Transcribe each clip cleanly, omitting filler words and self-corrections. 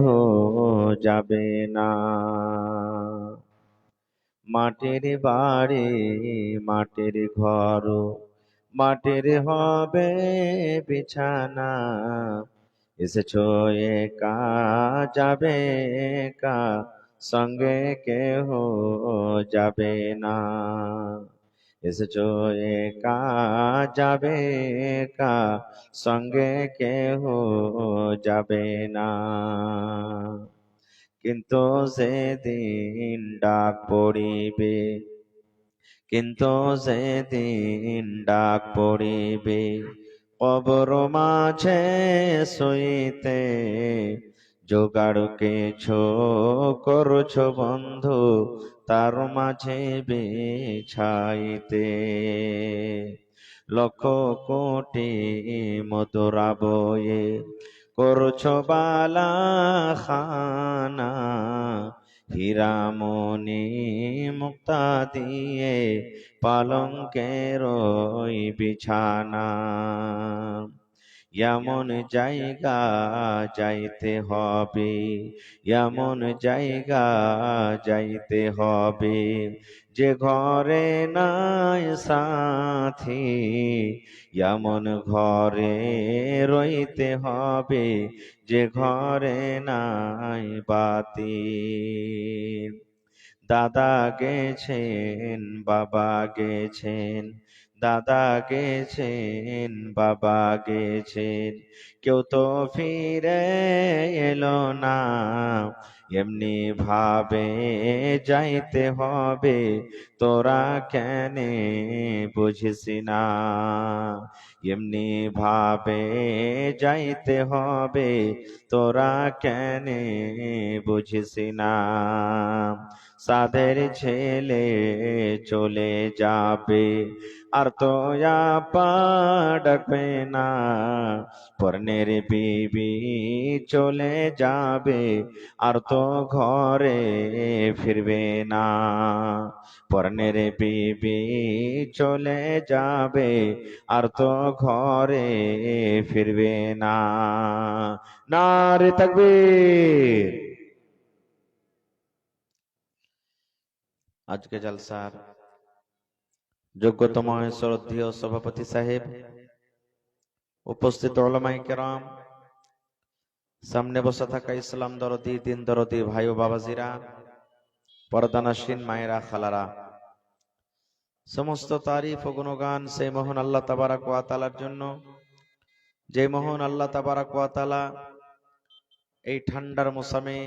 হো যাবে না। মাটির বাড়ি মাটির ঘর, মাটির হবে বিছানা। এসেছো একা যাবে একা, সঙ্গে কেহ যাবে না। এসেছো একা যাবে একা, সঙ্গে কেহ যাবে না। কিন্তু সেদিন ডাক পড়িবে, কিন্তু সেদিন ডাক পড়িবে, কবর মাঝে শুইতে। জোগাড় কিছু করছো বন্ধু, তার মাঝে বিছাইতে। লক্ষ কোটি মধুরা বয়ে করছো বালা খানা। হীরামণি মুক্তা দিয়ে পালঙ্কের ওই বিছানা। এমন জায়গা যাইতে হবে, এমন জায়গা যাইতে হবে, যে ঘরে নাই সাথী। এমন ঘরে রইতে হবে, যে ঘরে নাই বাতি। দাদা গেছেন বাবা গেছেন, দাদা গেছেন বাবা গেছেন, কেউ তো ফিরে এলো না। এমনি ভাবে যাইতে হবে, তোরা কেনে বুঝিস না। এমনি ভাবে যাইতে হবে, তোরা কেনে বুঝিস না। সাধের ছেলে চলে যাবে, আর তো আপা ডাকবে না। পরনের বিবি চলে যাবে, আর তো ঘরে ফিরবে না। পরনের বিবি চলে যাবে, আর তো ঘরে ফিরবে না। নারে তাকবীর। আজকে জলসার যোগ্যতম শ্রদ্ধেয় সভাপতি সাহেব, উপস্থিত উলামায়ে কেরাম, সামনে বসে থাকা ইসলাম দরদি দিন দরদি ভাই ও বাবাজিরা, পর্দানাসীন মায়েরা খালারা, সমস্ত তারিফ ও গুণগান সেই মহান আল্লাহ তাবারক ওয়া তাআলার জন্য, যে মহান আল্লাহ তাবারক ওয়া তাআলা এই ঠান্ডার মৌসুমে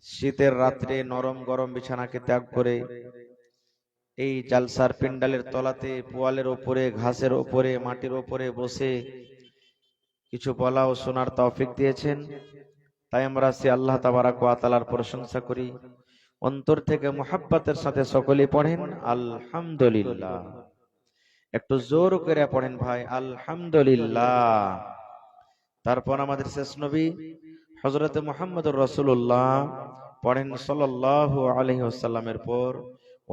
শীতের রাত্রে নরম গরম বিছানাকে ত্যাগ করে এই জালসার পিন্ডালের তলাতে পোয়ালের ওপরে ঘাসের ওপরে মাটির ওপরে বসে কিছু বলা ও শোনার তৌফিক দিয়েছেন। তাই আমরা সে আল্লাহ তাবারক ওয়া তাআলার প্রশংসা করি, অন্তর থেকে মুহাব্বতের সাথে সকলেই পড়েন আলহামদুলিল্লাহ। একটু জোর করে পড়েন ভাই, আলহামদুলিল্লাহ। তারপর আমাদের শেষ নবী হযরত মুহাম্মদুর রাসূলুল্লাহ পড়েন সাল্লাল্লাহু আলাইহি ওয়াসাল্লামের পর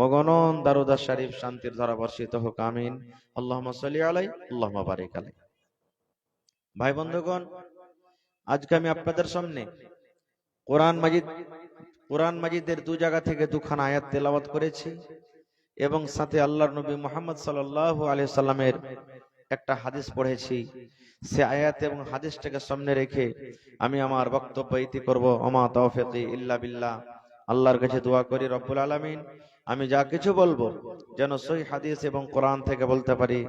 অগণন দারুদ শরীফ শান্তির ধারা বর্ষিত হোক, আমিন। আল্লাহুম্মা সাল্লি আলাইহি আল্লাহুম্মা বারিক আলাইহি। ভাই বন্ধুগণ, আজকে আমি আপনাদের সামনে কোরআন মাজিদের দু জায়গা থেকে দুখানা আয়াত তেলাওয়াত করেছি এবং সাথে আল্লাহর নবী মুহাম্মদ সাল্লাল্লাহু আলাইহি সাল্লামের একটা হাদিস পড়েছি। সে আয়াত এবং হাদিসটাকে সামনে রেখে আমি আমার বক্তব্য ইতি করব। ওমা তাওফিকি ইল্লা বিল্লাহ। আল্লাহর কাছে দোয়া করি রব্বুল আলামিন আমি যা কিছু বলবো যেন সহিহ হাদিস এবং কোরআন থেকে বলতে পারি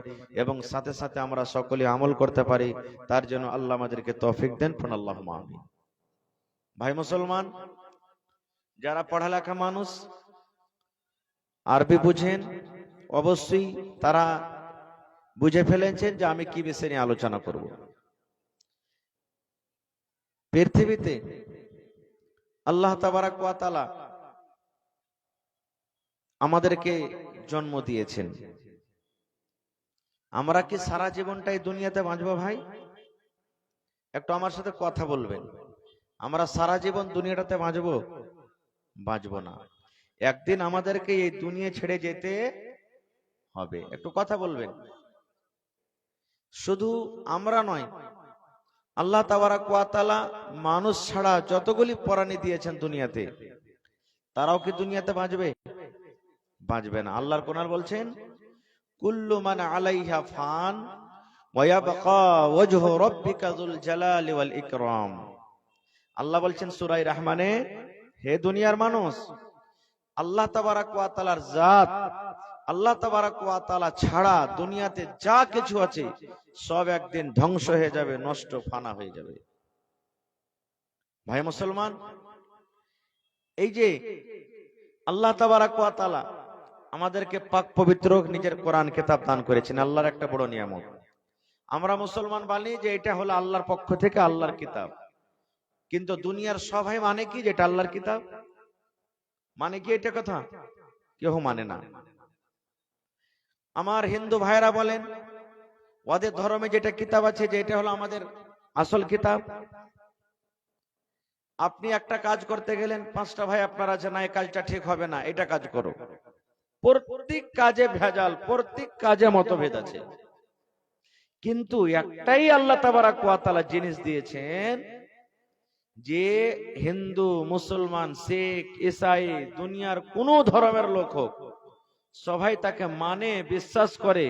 এবং সাথে সাথে আমরা সকলে আমল করতে পারি, তার জন্য আল্লাহ আমাদেরকে তৌফিক দেন। আল্লাহুম্মা আমিন। ভাই মুসলমান, যারা পড়ালেখা মানুষ, আরবি বুঝেন, অবশ্যই তারা বুঝে ফেলেছেন যে আমি কি বিষয় নিয়ে আলোচনা করব। পৃথিবীতে আল্লাহ তাবারক ওয়া তাআলা আমাদেরকে জন্ম দিয়েছেন। আমরা কি সারা জীবনটাই দুনিয়াতে বাঁচবো ভাই? একটু আমার সাথে কথা বলবেন। আমরা সারা জীবন দুনিয়াটাতে বাঁচবো? বাঁচবো না। একদিন আমাদেরকে এই দুনিয়া ছেড়ে যেতে হবে। একটু কথা বলবেন। শুধু আমরা নয়, আল্লাহ তাবারাক ওয়া তাআলা মানুষ ছাড়া যতগুলি প্রাণী দিয়েছেন দুনিয়াতে, তারাও কি দুনিয়াতে বাঁচবে? বাঁচবে না। আল্লাহর কোরআন বলছেন, কুল্লু মান আলাইহা ফান ওয়া ইয়াবকা ওয়াজহু রাব্বিকা যুল জালালি ওয়াল ইকরাম। আল্লাহ বলছেন সূরা রহমানে, হে দুনিয়ার মানুষ, আল্লাহ তাবারাক ওয়া তাআলার জাত, আল্লাহ তাবারাক ওয়া তাআলা ছাড়া দুনিয়াতে যা কিছু আছে সব একদিন ধ্বংস হয়ে যাবে, নষ্ট ফানা হয়ে যাবে। ভাই মুসলমান, এই যে আল্লাহ তাবারাক ওয়া তাআলা আমাদেরকে পাক পবিত্র নিজের কোরআন কিতাব দান করেছেন, আল্লাহর একটা বড় নিয়ামত। আমরা মুসলমান বলি যে এটা হলো আল্লাহর পক্ষ থেকে আল্লাহর কিতাব, কিন্তু দুনিয়ার সবাই মানে কি যেটা আল্লাহর কিতাব? মানে কি এটা কথা? কেউ মানে না। আমার হিন্দু ভাইরা বলেন ওদের ধর্মে যেটা কিতাব আছে যে এটা হলো আমাদের আসল কিতাব। আপনি একটা কাজ করতে গেলেন, পাঁচটা ভাই আপনার আছে, না এই কাজটা ঠিক হবে না, এটা কাজ করো। প্রত্যেক কাজে ভেজাল, প্রত্যেক কাজে মতভেদ আছে, কিন্তু একটাই আল্লাহ তাবারাক ওয়া তাআলা জিনিস দিয়েছেন যে হিন্দু, মুসলমান, শিখ, ঈসাই, দুনিয়ার কোন ধর্মের লোক হোক, সবাই তাকে মানে, বিশ্বাস করে,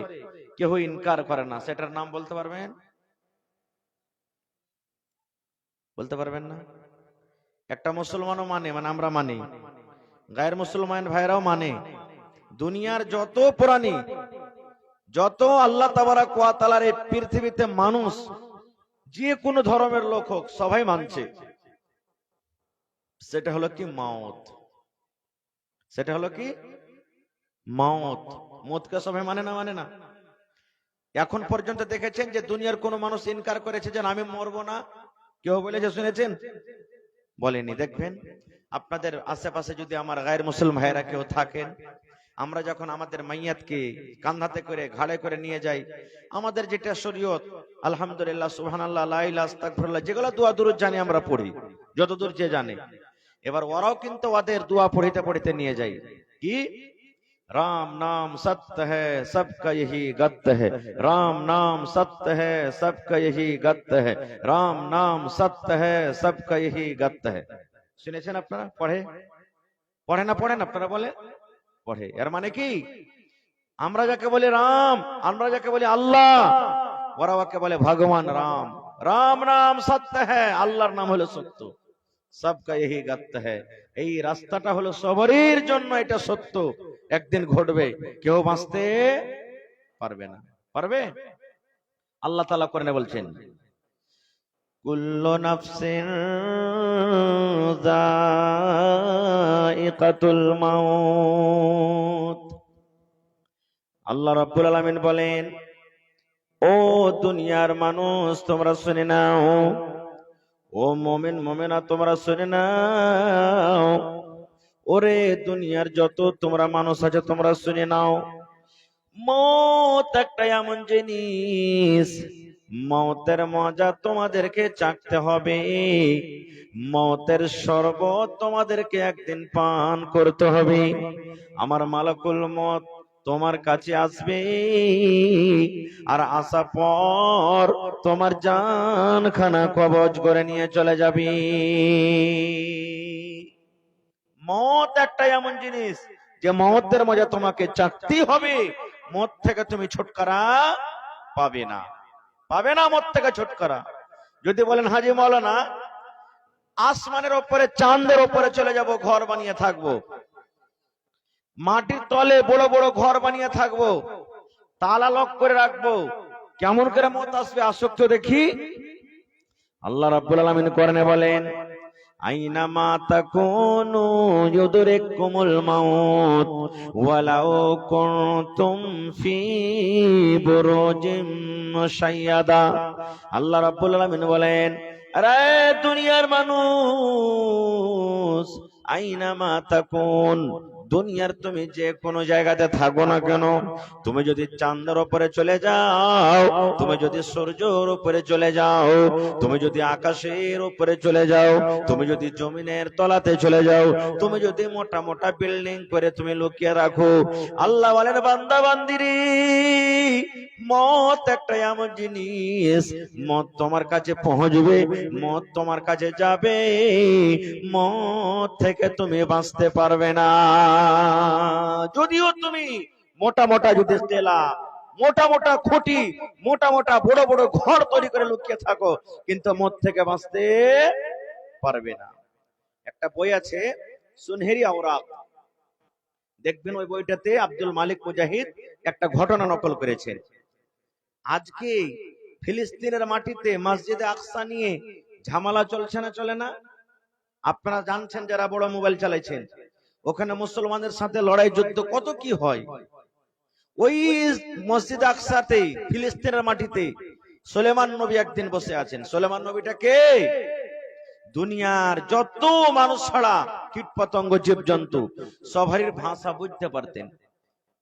কেউ ইনকার করে না। সেটার নাম বলতে পারবেন? বলতে পারবেন না? একটা মুসলমানও মানে, মানে আমরা মানি, গায়ের মুসলমান ভাইরাও মানে, দুনিয়ার যত প্রাণী, যত আল্লাহ তাবারাক ওয়া তাআলার এই পৃথিবীতে মানুষ, যে কোনো ধর্মের লোক হোক, সবাই মানছে। সেটা হলো কি? মওত। সেটা হলো কি? মওত। মওতকে সবাই মানে না? মানে না। এখন পর্যন্ত দেখেছেন যে দুনিয়ার কোন মানুষ ইনকার করেছে যে আমি মরবো না? কেউ বলেছে শুনেছেন? বলেনি। দেখবেন আপনাদের আশেপাশে যদি আমার গায়ের মুসলিম ভাইরা কেউ থাকেন, আমরা যখন আমাদের মাইয়াতকে কাঁধাতে করে, ঘাড়ে করে নিয়ে যাই, আমাদের যেটা শরীয়ত, আলহামদুলিল্লাহ, সুবহানাল্লাহ, লা ইলাহা আস্তাগফিরুল্লাহ, যেগুলো দোয়া দুরূদ জানি আমরা পড়ি, যতদূর যে জানে। এবার ওরাও কিন্তু ওদের দোয়া পড়িতে পড়িতে নিয়ে যায় কি, राम नाम सत्य है सबका यही गत्य है, राम नाम सत्य है सबका यही गत्य है, राम नाम सत्य है सबका यही गत्य है। শুনেছেন আপনারা? পড়ে পড়ে না? পড়েন আপনারা? বলে পড়ে। এর মানে কি, আমরা যাকে বলি রাম, আমরা যাকে বলি আল্লাহ, ওরা ওকে বলে ভগবান রাম। রাম নাম সত্য হ্যায়, আল্লাহর নাম হলো সত্য। সবকা यही गत्य है, এই রাস্তাটা হলো সবরের জন্য, এটা সত্য, একদিন ঘটবে, কেউ বাঁচতে পারবে না। পারবে? আল্লাহ তাআলা কোরআনে বলছেন, কুল্লু নাফসিন যায়িকাতুল মাউত। আল্লাহ রাব্বুল আলামিন বলেন, ও দুনিয়ার মানুষ তোমরা শুনে নাও, ও মুমিন মুমিনা তোমরা শুনে নাও, ওরে দুনিয়ার যত তোমরা মানুষ আছে তোমরা শুনে নাও, মওত একটা এমন জিনিস, মওতের মজা তোমাদেরকে চাখতে হবে, মওতের শরবত তোমাদেরকে একদিন পান করতে হবে। আমার মালাকুল মওত তোমার কাছে আসবে, আর আসা পর তোমার জানখানা কবজ করে নিয়ে চলে যাবে। মওত একটা এমন জিনিস যে মওতের মজা তোমাকে চাখতেই হবে, মওত থেকে তুমি ছুটকারা পাবে না, পাবে না মওত থেকে ছুটকারা। যদি বলেন হাজী মাওলানা আসমানের উপরে, চাঁদের উপরে চলে যাব, ঘর বানিয়ে থাকবো, মাটির তলে বড় বড় ঘর বানিয়ে থাকবো, তালা লক করে রাখবো, কেমন করে মওত আসবে? আসক্ত দেখি। আল্লাহ রাব্বুল আলামিন কোরআনে বলেন, আইনামা তাকুনু ইউদরিকুমুল মাউত ওয়ালাউ কুনতুম ফি বুরুজিম মুশাইয়াদা। আল্লাহ রাব্বুল আলামিন বলেন, আরে দুনিয়ার মানুষ, আইনামা তাকুন, দুনিয়ার তুমি যে কোনো জায়গাতে থাকো না কেন, তুমি যদি চাঁদের উপরে চলে যাও, তুমি যদি সূর্যের উপরে চলে যাও, তুমি যদি আকাশের উপরে চলে যাও, তুমি যদি জমিনের তলাতে চলে যাও, তুমি যদি মোটা মোটা বিল্ডিং করে তুমি লুকিয়ে রাখো, আল্লাহ বলেন বান্দা বান্দিরি, মত একটা এমন জিনিস, মত তোমার কাছে পৌঁছবে, মত তোমার কাছে যাবে, মত থেকে তুমি বাঁচতে পারবে না। যদিও তুমি মোটা মোটা যদি তেলা, মোটা মোটা খুঁটি, মোটা মোটা বড় বড় ঘর তৈরি করে লুকিয়ে থাকো, কিন্তু মত থেকে বাঁচতে পারবে না। একটা বই আছে সুনহেরি আওরাক, দেখবেন ওই বইটাতে আব্দুল মালিক মুজাহিদ একটা ঘটনা নকল করেছেন। আজকে ফিলিস্তিনের মাটিতে মসজিদে আকসা নিয়ে ঝামেলা চলছে না, চলে না? আপনারা জানছেন যারা বড় মোবাইল চালাইছেন, ওখানে মুসলমানদের সাথে লড়াই যুদ্ধ কত কি হয়। ওই মসজিদ আকসাতে ফিলিস্তিনের মাটিতে সুলেমান নবী একদিন বসে আছেন। সুলেমান নবীটা কে? দুনিয়ার যত মানুষ ছাড়া কীট পতঙ্গ জীব জন্তু সবারই ভাষা বুঝতে পারতেন।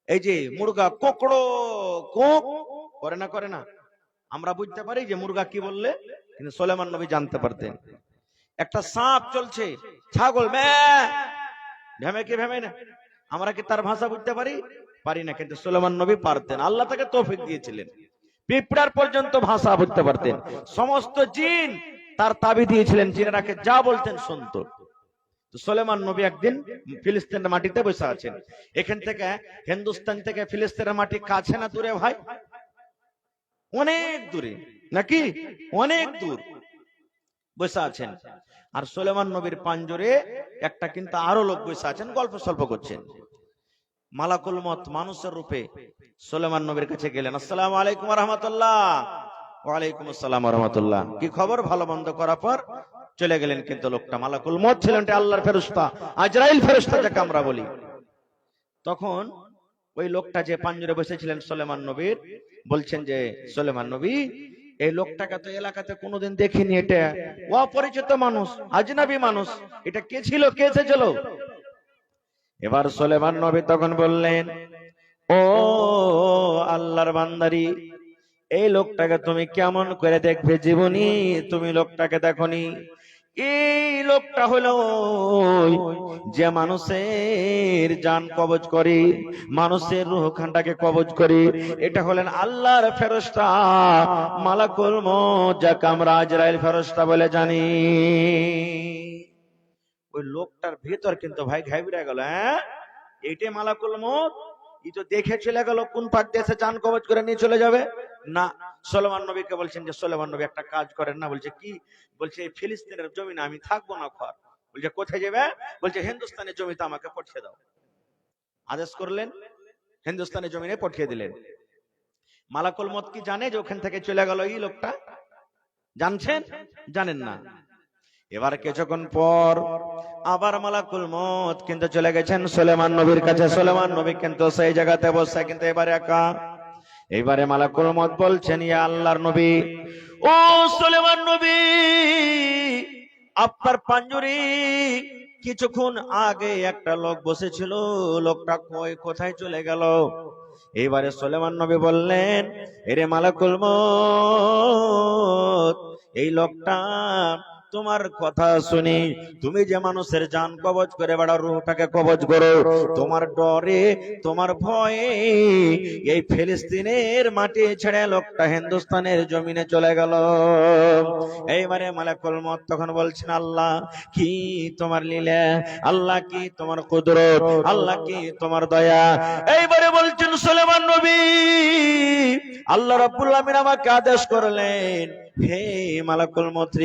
এই যে মুরগা কোকড়ো কোক করে না, করে না, আমরা বুঝতে পারি যে মুরগা কি বললে, কিন্তু সুলেমান নবী জানতে পারতেন। একটা সাপ চলছে, ছাগল ভেমে কি ভেমে না, আমরা কি তার ভাষা বুঝতে পারি না, কিন্তু সুলেমান নবী পারতেন। আল্লাহ তাকে তৌফিক দিয়েছিলেন। পিঁপড়ার পর্যন্ত ভাষা বুঝতে পারতেন। সমস্ত জিন তার তাবি দিয়েছিলেন, জিনেরাকে যা বলতেন শুনতো। সুলেমান নবী একদিন ফিলিস্তিনের মাটিতে বসে আছেন। এখান থেকে হিন্দুস্তান থেকে ফিলিস্তিনের মাটি কাছে না দূরে ভাই? অনেক দূরে, নাকি? অনেক দূর বসে আছেন। আর সুলেমান নবীর পাঞ্জরে একটা কিন্তু আরো লোক বসে আছেন, গল্প সল্প করছেন। মালাকুল মত মানুষের রূপে সুলেমান নবীর কাছে গেলেন। আসসালামু আলাইকুম ওয়া রাহমাতুল্লাহ। ওয়া আলাইকুম আসসালাম ওয়া রাহমাতুল্লাহ। কি খবর? ভালো মন্দ করার পর চলে গেলেন। কিন্তু লোকটা মালাকুল মত ছিলেন, আল্লাহর ফেরেশতা, আজরাইল ফেরেশতা যাকে আমরা বলি। তখন ওই লোকটা যে পাঞ্জরে বসেছিলেন সুলেমান নবীর, বলছেন যে সুলেমান নবী, এই লোকটাকে তো এলাকাতে কোনোদিন দেখিনি, এটা অপরিচিত মানুষ, আজনবী মানুষ, এটা কে ছিল, কে এসেছিল? এবার সুলেমান নবী তখন বললেন, ও আল্লাহর বান্দারি, এই লোকটাকে তুমি কেমন করে দেখবে জীবনী? তুমি লোকটাকে দেখনি। এই লোকটা হলো যে মানুষের জান কবজ করে, মানুষের রূহখানটাকে কবজ করে। এটা হলেন আল্লাহর ফেরেশতা মালাকুল মউত, যাকে আমরা আজরাইল ফেরেশতা বলে জানি। ওই লোকটার ভেতর কিন্তু ভাই ঘাবড়ে গেল। এইটাই মালাকুল মউত? ই তো দেখে চলে গেল কোন পাক দেশে জান কবজ করে নিয়ে চলে যাবে না। সুলেমান নবীকে বলছেন যে সুলেমান নবী একটা কাজ করেন না। বলছে কি? বলছে এই ফিলিস্তিনের জমিনে আমি থাকবো না খর। বলছে কোথায় যাবে? বলছে হিন্দুস্তানের জমিতে আমাকে পাঠিয়ে দাও। আদেশ করলেন, হিন্দুস্তানের জমিনে পাঠিয়ে দিলেন। মালাকুল মউত কি জানে যে ওখান থেকে চলে গেল এই লোকটা? জানছেন? জানেন না। এবার কিছুক্ষণ পর আবার মালাকুল মউত কিন্তু চলে গেছেন সুলেমান নবীর কাছে। সুলেমান নবী কিন্তু সেই জায়গাতে বসে, কিন্তু এবারে একা। এইবারে মালাকুল মউত বলছেন, ইয়া আল্লাহর নবী, ও সুলেমান নবী, আপনার পাঞ্জরে কিছুক্ষণ আগে একটা লোক বসেছিল, লোকটা কোথায় চলে গেল? এইবারে সুলেমান নবী বললেন, এরে মালাকুল মউত, এই লোকটা তোমার কথা শুনি, তুমি যে মানুষের জান কবজ করে বেড়া, রূহটাকে কবজ করো, তোমার ডরে, তোমার ভয়ে এই ফিলিস্তিনের মাটি ছেড়ে লোকটা হিন্দুস্তানের জমিনে চলে গেল। এইবারে মালাকুল মউত তখন বলছেন, আল্লাহ কি তোমার লীলা, আল্লাহ কি তোমার কুদরত, আল্লাহ কি তোমার দয়া। এইবারে বলছেন সুলেমান নবী, আল্লাহ রাব্বুল আমিন আমাকে আদেশ করলেন, হে মালাকুল মউত,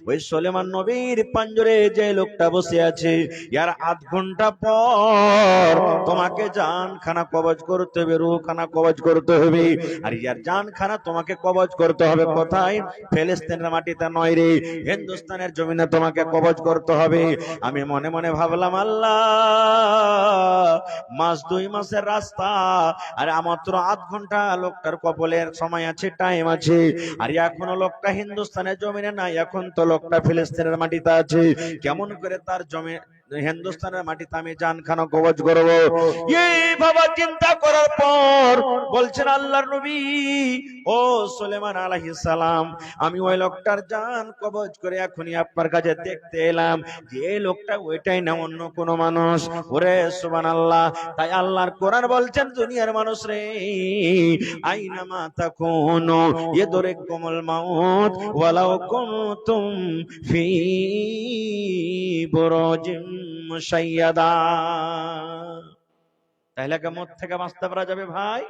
ওই সুলেমান নবীর পাঞ্জরে যে লোকটা বসে আছে, ইয়ার আধ ঘন্টা পর তোমাকে জানখানা কবজ করতে হবে, রূহখানা কবজ করতে হবে। আর ইয়ার জানখানা তোমাকে কবজ করতে হবে কোথায়? ফিলিস্তিনের মাটিতে নয় রে, হিন্দুস্তানের জমিনে তোমাকে কবজ করতে হবে। আমি মনে মনে ভাবলাম, আল্লাহ, মাস 2 মাসের রাস্তা, আর মাত্র আধ ঘন্টা লোকটার কবলের সময় আছে, টাইম আছে। আর এখনো লোকটা হিন্দুস্তানের জমিনে নাই, এখন তো লোকটা ফিলিস্তিনের মাটিতে আছে। কেমন করে তার হিন্দুস্তানের মাটিতে আমি জান খানো কবজ করবো। এই বাবা চিন্তা করার পর বলছেন আল্লাহর নবী, ও সুলেমান আলাইহিস সালাম, আমি ওই লোকটার জান কবজ করে এখনই আপনার কাছে দেখতে এলাম যে এই লোকটা ওইটাই না অন্য কোন মানুষ। ওরে সুবহানাল্লাহ। তাই আল্লাহর কোরআন বলছেন, দুনিয়ার মানুষ রে, আইনামা তাকুনু ইয়াদরিকুমুল মাউত ওয়ালাউ কুনতুম ফি বুরুজিম মুশাইয়াদা। তাহলে কি মত থেকে বাঁচতে পারা যাবে ভাই?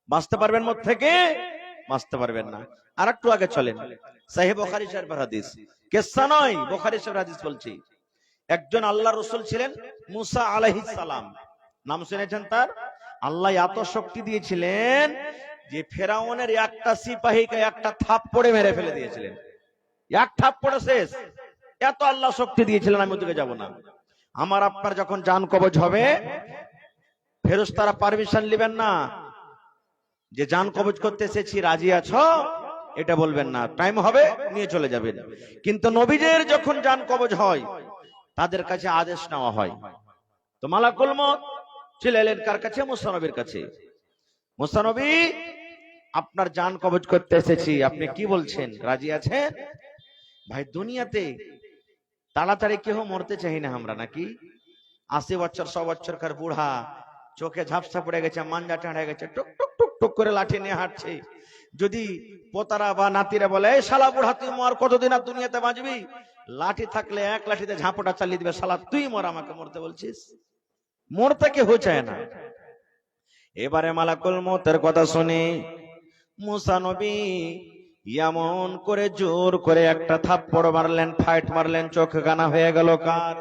বাঁচতে পারবেন মত থেকে? বাঁচতে পারবেন না। আর একটু আগে চলেন, সহিহ বুখারী শরীফের হাদিস, কিসসা নয়, বুখারী শরীফের হাদিস বলছি। একজন আল্লাহর রাসূল ছিলেন মুসা আলাইহিস সালাম, নাম শুনেছেন তার? আল্লাহ এত শক্তি দিয়েছিলেন যে ফেরাউনের একটা সিপাহীকে একটা থাপ্পড়ে মেরে ফেলে দিয়েছিলেন। এক থাপ্পড়ে শেষ। এত আল্লাহ শক্তি দিয়েছিলেন, আমি ওদিকে যাব না। আমার আপনার যখন জান কবজ হবে, ফেরেশতারা পারমিশন নেবেন না যে জান কবজ করতে এসেছি, রাজি আছো, এটা বলবেন না। টাইম হবে নিয়ে চলে যাবেন। কিন্তু নবীদের যখন জান কবজ হয়, তাদের কাছে আদেশ নেওয়া হয়। তো মালাকুল মউত চলে এলেন কার কাছে? মুসা নবীর কাছে। মুসা নবী, আপনার জান কবজ করতে এসেছি, আপনি কি বলছেন, রাজি আছেন? ভাই, দুনিয়াতে তাড়াতাড়ি কেউ মরতে চাই না আমরা, নাকি? 80 বছর 100 বছরকার বুড়া, চোখে ঝাপসা পড়ে গেছে, মাঞ্জা টাড়ে গেছে, টুক টুক টুক টুক করে লাঠি নিয়ে হাঁটছে। যদি পোতারা বা নাতিরা বলে, এই শালা বুড়া তুই মর, কতদিন আর দুনিয়াতে বাঁচবি? লাঠি থাকলে এক লাঠিতে ঝাঁপটা চালিয়ে দিবে, শালা তুই মর, আমাকে মরতে বলছিস? মরতে কেউ চায় না। এবারে মালাকুল মউতের কথা শুনে মুসা নবী এমন করে জোর করে একটা থাপ্পড় মারলেন, ফাইট মারলেন, চোখ কানা হয়ে গেল কার?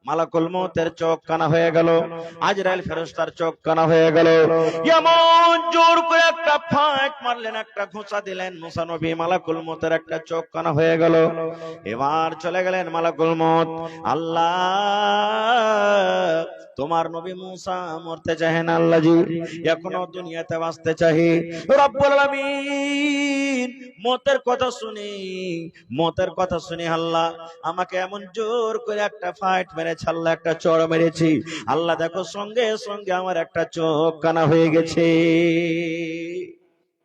মালাকুল মউতের চোখ কানা হয়ে গেল, আজরাইল ফেরেশতার চোখ কানা হয়ে গেল। এমন জোর করে একটা ফাইট মারলেন, একটা ঘুষা দিলেন, মুসা নবী মালাকুল মউতের একটা চোখ কানা হয়ে গেল। এবার চলে গেলেন মালাকুল মউত। আল্লাহ, তোমার নবী মুসা মরতে চাহে না আল্লাহজি, এখনো দুনিয়াতে বাঁচতে চাহে। রব্বুল আলামিন মতের কথা শুনি আল্লাহ আমাকে এমন জোর করে একটা ফাইট মেরেছে, আল্লাহ একটা চড় মেরেছি, আল্লাহ দেখো সঙ্গে সঙ্গে আমার একটা চোখ কানা হয়ে গেছে।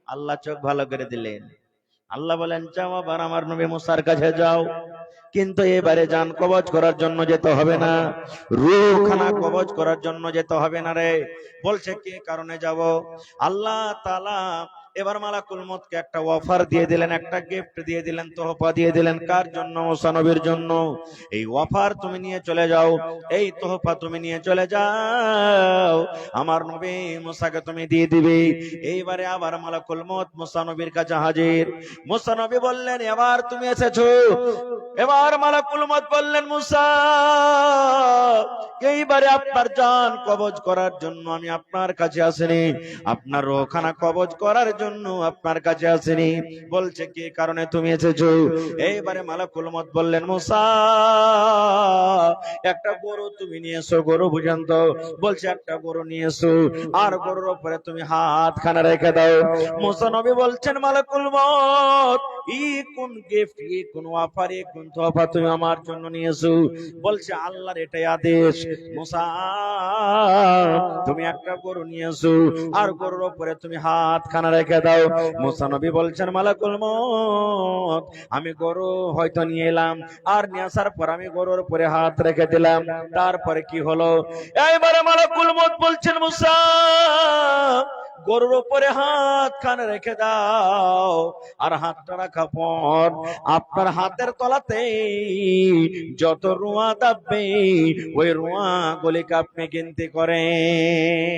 আল্লাহ চোখ ভালো করে দিলেন। আল্লাহ বলেন, যাও আবার আমার নবী মুসার কাছে যাও, কিন্তু এবারে জান কবজ করার জন্য যেতে হবে না, রূহখানা কবজ করার জন্য যেতে হবে না রে। বলছে কি কারণে যাব? আল্লাহ তাআলা এবার মালাকুল মউতকে একটা অফার দিয়ে দিলেন, একটা গিফট দিয়ে দিলেন, তোহফা দিয়ে দিলেন। কার জন্য? মুসা নবীর জন্য। এই অফার তুমি নিয়ে চলে যাও, এই তোহফা তুমি নিয়ে চলে যাও, আমার নবী মুসাকে তুমি দিয়ে দিবে। এইবারে আবার মালাকুল মউত মুসা নবীর কাছে হাজির। মুসা নবী বললেন, এবার তুমি এসেছো। এবার মালাকুল মউত বললেন, মুসা, এইবারে আপনার জান কবজ করার জন্য আমি আপনার কাছে আসিনি, আপনার রূহখানা কবজ করার জন্য আপনার কাছে আসিনি। বলছে কি কারণে তুমি এসেছো? এইবারে মালাকুল মউত বললেন, মুসা, একটা গরু তুমি নিয়ে এসো। গরু বুঝেন তো? বলছে একটা গরু নিয়ে এসো, আর গরুর উপরে তুমি হাতখানা রেখে দাও। মুসা নবী বলছেন, মালাকুল মউত, ই কোন গিফট, ই কোন অফার, ই কোন তোহফা তুমি আমার জন্য নিয়ে এসো? বলছে আল্লাহর এটাই আদেশ, মুসা তুমি একটা গরু নিয়ে এসো, আর গরুর উপরে তুমি হাতখানা রেখে দাও। মুসা নবী বলছেন, মালাকুল মউত, আমি গরু হয়তো নিয়ে এলাম, আর নিয়ে আসার পর আমি গরুর উপরে হাত রেখে দিলাম, তারপরে কি হলো? এইবারে মালাকুল মউত বলছেন, মুসা, গরুর উপরে হাতখানা রেখে দাও, আর হাতটা রাখা পর আপনার হাতের তলাতে যত রুয়া দাববে, ওই রুয়া গুলিকে আপনি গিনতি করেন।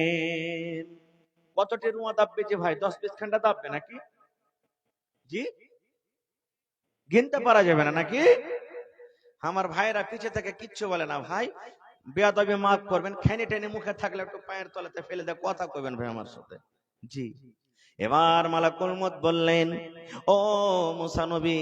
কতটি রুয়া দাববে? যে ভাই 10-20 খান্ডা দাববে নাকি? জি, গিনতে পারা যাবে না নাকি? আমার ভাইরা পিছে থেকে কিচ্ছু বলে না ভাই, বেয়াদবি মাফ করবেন, খেনি টেনে মুখে থাকলে একটু পায়ের তলাতে ফেলে দিয়ে কথা কইবেন ভাই আমার সাথে। জি। এবার মালাকুল মউত বললেন, ও মুসা নবী,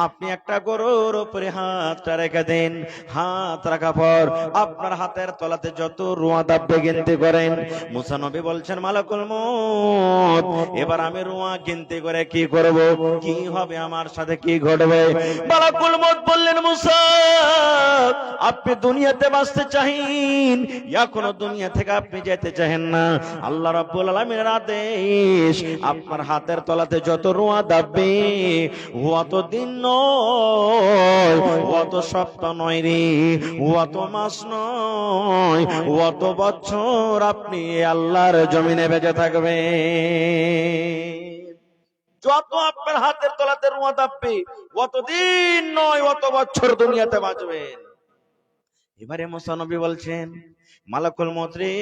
আপনি একটা গরুর উপরে হাতটা রেখে দেন, হাত রাখা পর আপনার হাতের তলাতে যত রুয়া দাববে গিনতি করেন। মুসা নবী বলছেন, মালাকুল মউত, এবার আমি রুয়া গিনতি করে কি করব? কি হবে আমার সাথে, কি ঘটবে? মালাকুল মউত বললেন, মুসা, আপনি দুনিয়াতে বাঁচতে চাহেন, এখনো দুনিয়া থেকে আপনি যেতে চাহেন না, আল্লাহ রাব্বুল আলামিনের আদেশ, আপনার হাতের তলাতে যত রোয়া দাববে অত দিন নয়, অত সপ্তাহ নয় রে, অত মাস নয়, অত বছর আপনি আল্লাহর জমিনে বেঁচে থাকবে। যত আপনার হাতের তলাতে রোয়া দাববে অতদিন নয়, অত বছর দুনিয়াতে বাঁচবেন। এবারে মুসা নবী বলছেন, মালাকুল মউত রে,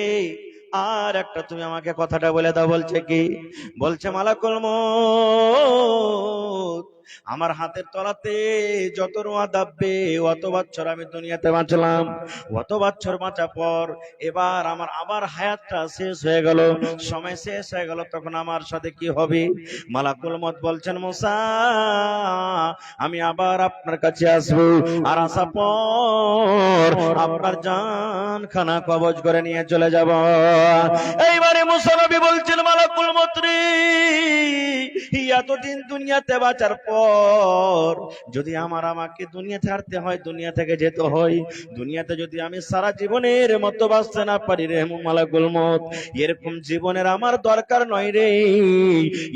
আর একটা তুমি আমাকে কথাটা বলে দাও। বলছে কি? বলছে, মালাকুল মউত, আমার হাতের তলাতে যত রোয়া দাববে অত বছর আমি দুনিয়াতে বাঁচলাম, অত বছর বাঁচা পর এবার আমার আবার হায়াতটা শেষ হয়ে গেল, সময় শেষ হয়ে গেল, তখন আমার সাথে কি হবে? মালাকুল মউত বলছেন, মুসা, আমি আবার আপনার কাছে আসবো, আর আসার পর আপনার জান খানা কবজ করে নিয়ে চলে যাব। এইবারে মুসা নবী বলছেন, মালাকুল মউত রে, এতদিন দুনিয়াতে বাঁচার পর যদি আমাকে দুনিয়া ছাড়তে হয়, দুনিয়া থেকে যেতে হয়, দুনিয়াতে যদি আমি সারা জীবনের মতো বাঁচতে না পারি রে মালাকুল মউত, এরকম জীবনের আমার দরকার নয় রে,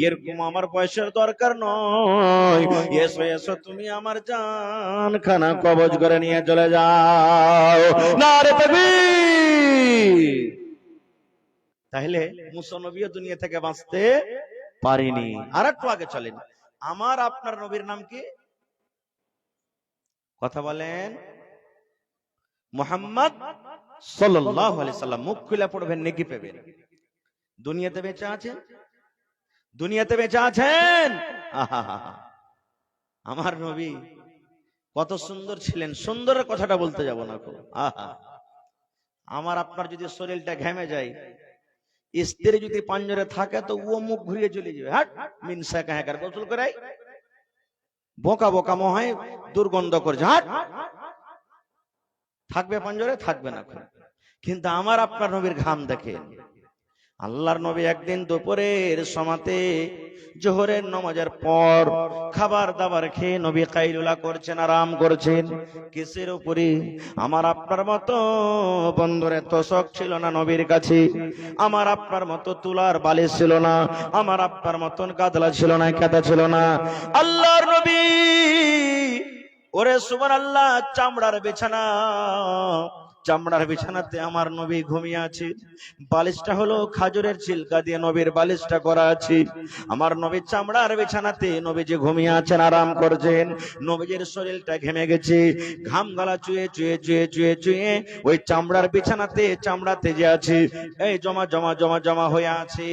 এরকম আমার বয়সের দরকার নয়, এসো এসো তুমি আমার জান খানা কবজ করে নিয়ে চলে যাও। নারে তাকবীর। তাহলে মুসা নবীও দুনিয়া থেকে বাঁচতে পারিনি। আর একটু আগে চলেন, আমার আপনার নবীর নাম কি? কথা বলেন। মুহাম্মদ সাল্লাল্লাহু আলাইহি সাল্লাম। মুখ খুলে পড়বেন, নেকি পাবেন। দুনিয়াতে বেঁচে আছেন, দুনিয়াতে বেঁচে আছেন। আমার নবী কত সুন্দর ছিলেন। সুন্দরের কথাটা বলতে যাব না। আমার আপনার যদি শরীরটা ঘেমে যায়, স্ত্রী যদি পাঞ্জরে থাকে তো ও মুখ ঘুরিয়ে চলে যাবে, হাট মিনসা কাহাকার গোসল করাই, বোকা বোকা মহায় দুর্গন্ধ করছে, হাট থাকবে পাঞ্জরে, থাকবে না। কিন্তু আমার আপনার নবীর ঘাম দেখে। আল্লাহর নবী একদিন দুপুরের সমাতে জোহরের নামাজের পর খাবার দাবার খেয়ে নবী কাইলুলা করছেন, আরাম করছেন। কিসের উপরে? আমার আপনার মতো বন্ধুরে তোষক ছিল না নবীর কাছে, আমার আপনার মতো তুলার বালিশ ছিল না, আমার আপনার মতন গাদলা ছিল না, কাদা ছিল না। আল্লাহর নবী, ওরে সুবহানাল্লাহ, চামড়ার বিছানা, চামড়ার বিছানাতে আমার নবী ঘুমিয়ে আছে। বালিশটা হলো খাজুরের ছিলকা দিয়ে নবীর বালিশটা করা আছে। আমার নবী চামড়ার বিছানাতে নবীজি ঘুমিয়ে আছেন, আরাম করছেন। নবীজির শরীরটা ঘেমে গেছে, ঘাম গালা চুয়ে চুয়ে চুয়ে চুয়ে চুয়ে ওই চামড়ার বিছানাতে, চামড়াতে যে আছে এই জমা জমা জমা জমা হয়ে আছে।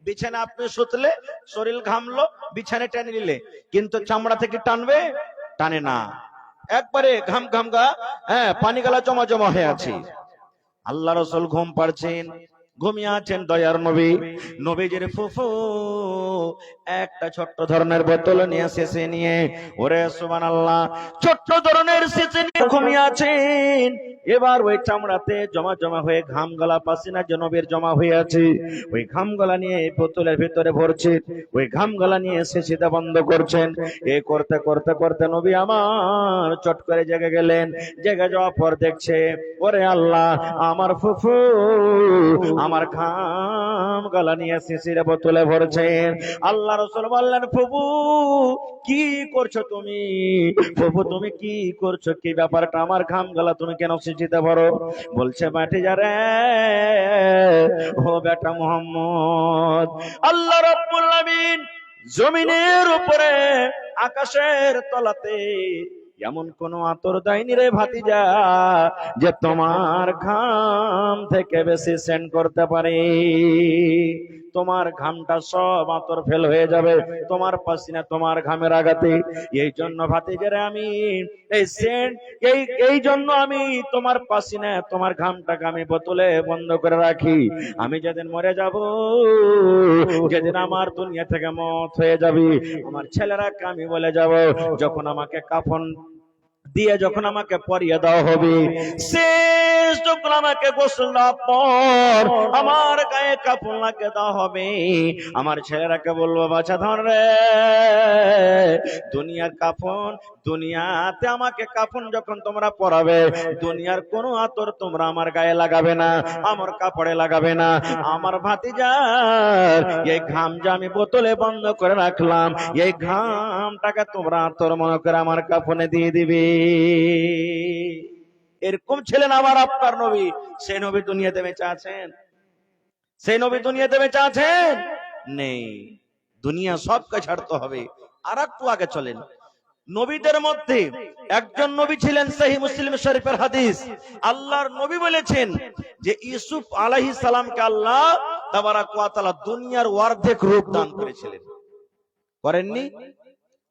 বিছানা আপনি শুতলে শরীর ঘামলো, বিছানে টেনে নিলে, কিন্তু চামড়া থেকে টানবে? টানে না, একবারে ঘাম ঘাম গা, পানি গালা জমা জমা হয়ে আছে। আল্লাহ রাসূল ঘুম পাড়ছেন, ঘুমিয়ে আছেন দয়ার নবী। নবীজির ফুফু একটা ছোট্ট ধরনের বোতল নিয়ে শেষে নিয়ে, ওরে সুবহানাল্লাহ, ছোট্ট ধরনের শেষে নিয়ে ঘুমিয়ে আছেন। এবার ওই চামড়াতে জমা জমা হয়ে ঘাম গলা পাসিনা যে নবীর জমা হয়ে আছে, ওই ঘাম গলা নিয়ে বোতলের ভিতরে ভরছে, ওই ঘাম গলা নিয়ে শেষিটা বন্ধ করছেন। এ করতে করতে করতে নবী আমার চট করে জেগে গেলেন। জেগে যাওয়ার পর দেখছে, ওরে আল্লাহ, আমার ফুফু আমার ঘাম গলা নিয়ে শিশির বোতলে ভরছেন। আল্লাহ রাসূল বললেন, ফুফু কি করছো তুমি? ফুফু তুমি কি করছো? কি ব্যাপারটা? আমার ঘাম গলা তুমি কেন শিশিতে ভরো? বলছে, ভাতিজা রে, ও বেটা মুহাম্মদ, আল্লাহ রাব্বুল আলামিন জমিনের উপরে আকাশের তলাতে এমন কোন আতর দেয়নি রে ভাতিজা যে তোমার ঘাম থেকে বেশি সেন্ট করতে পারে। তোমার ঘামটা সব আতর ফেল হয়ে যাবে তোমার পাসিনা, তোমার ঘামের আঘাতে। এই জন্য ভাতিজারে আমি এই সেন্ট, এই জন্য আমি তোমার পাসিনা, তোমার ঘামটাকে আমি বোতলে বন্ধ করে রাখি। আমি যেদিন মরে যাব, যেদিন আমার দুনিয়া থেকে মত হয়ে যাবে, আমার ছেলেরা আমি বলে যাব, যখন আমাকে কাফন দিয়ে যখন আমাকে পরিয়ে দেওয়া হবে, শেষ যখন আমাকে গোসল দেওয়ার পর আমার গায়ে কাপড় লাগিয়ে দেওয়া হবে, আমার ছেলেরাকে বলবো বাছা ধর রে, দুনিয়ার কাফন, দুনিয়াতে আমাকে কাফন যখন তোমরা পরাবে, দুনিয়ার কোনো আতর তোমরা আমার গায়ে লাগাবে না, আমার কাপড়ে লাগাবে না। আমার ভাতিজার এই ঘাম যে আমি বোতলে বন্ধ করে রাখলাম, এই ঘামটাকে তোমরা আতর মনে করে আমার কাফনে দিয়ে দিবে। এরকম ছিলেন আমার আপনার নবী। সেই নবী দুনিয়াতে বেঁচে আছেন? সেই নবী দুনিয়াতে বেঁচে আছেন? নেই। দুনিয়া সবকে ছাড়তে হবে। আর একটু আগে চলেন, নবীদের মধ্যে একজন নবী ছিলেন, সহিহ মুসলিম শরীফের হাদিস, আল্লাহর নবী বলেছেন যে ইউসুফ আলাইহিস সালামকে আল্লাহ তাবারাক ওয়া তাআলা দুনিয়ার অর্ধেক রূপ দান করেছিলেন। করেননি?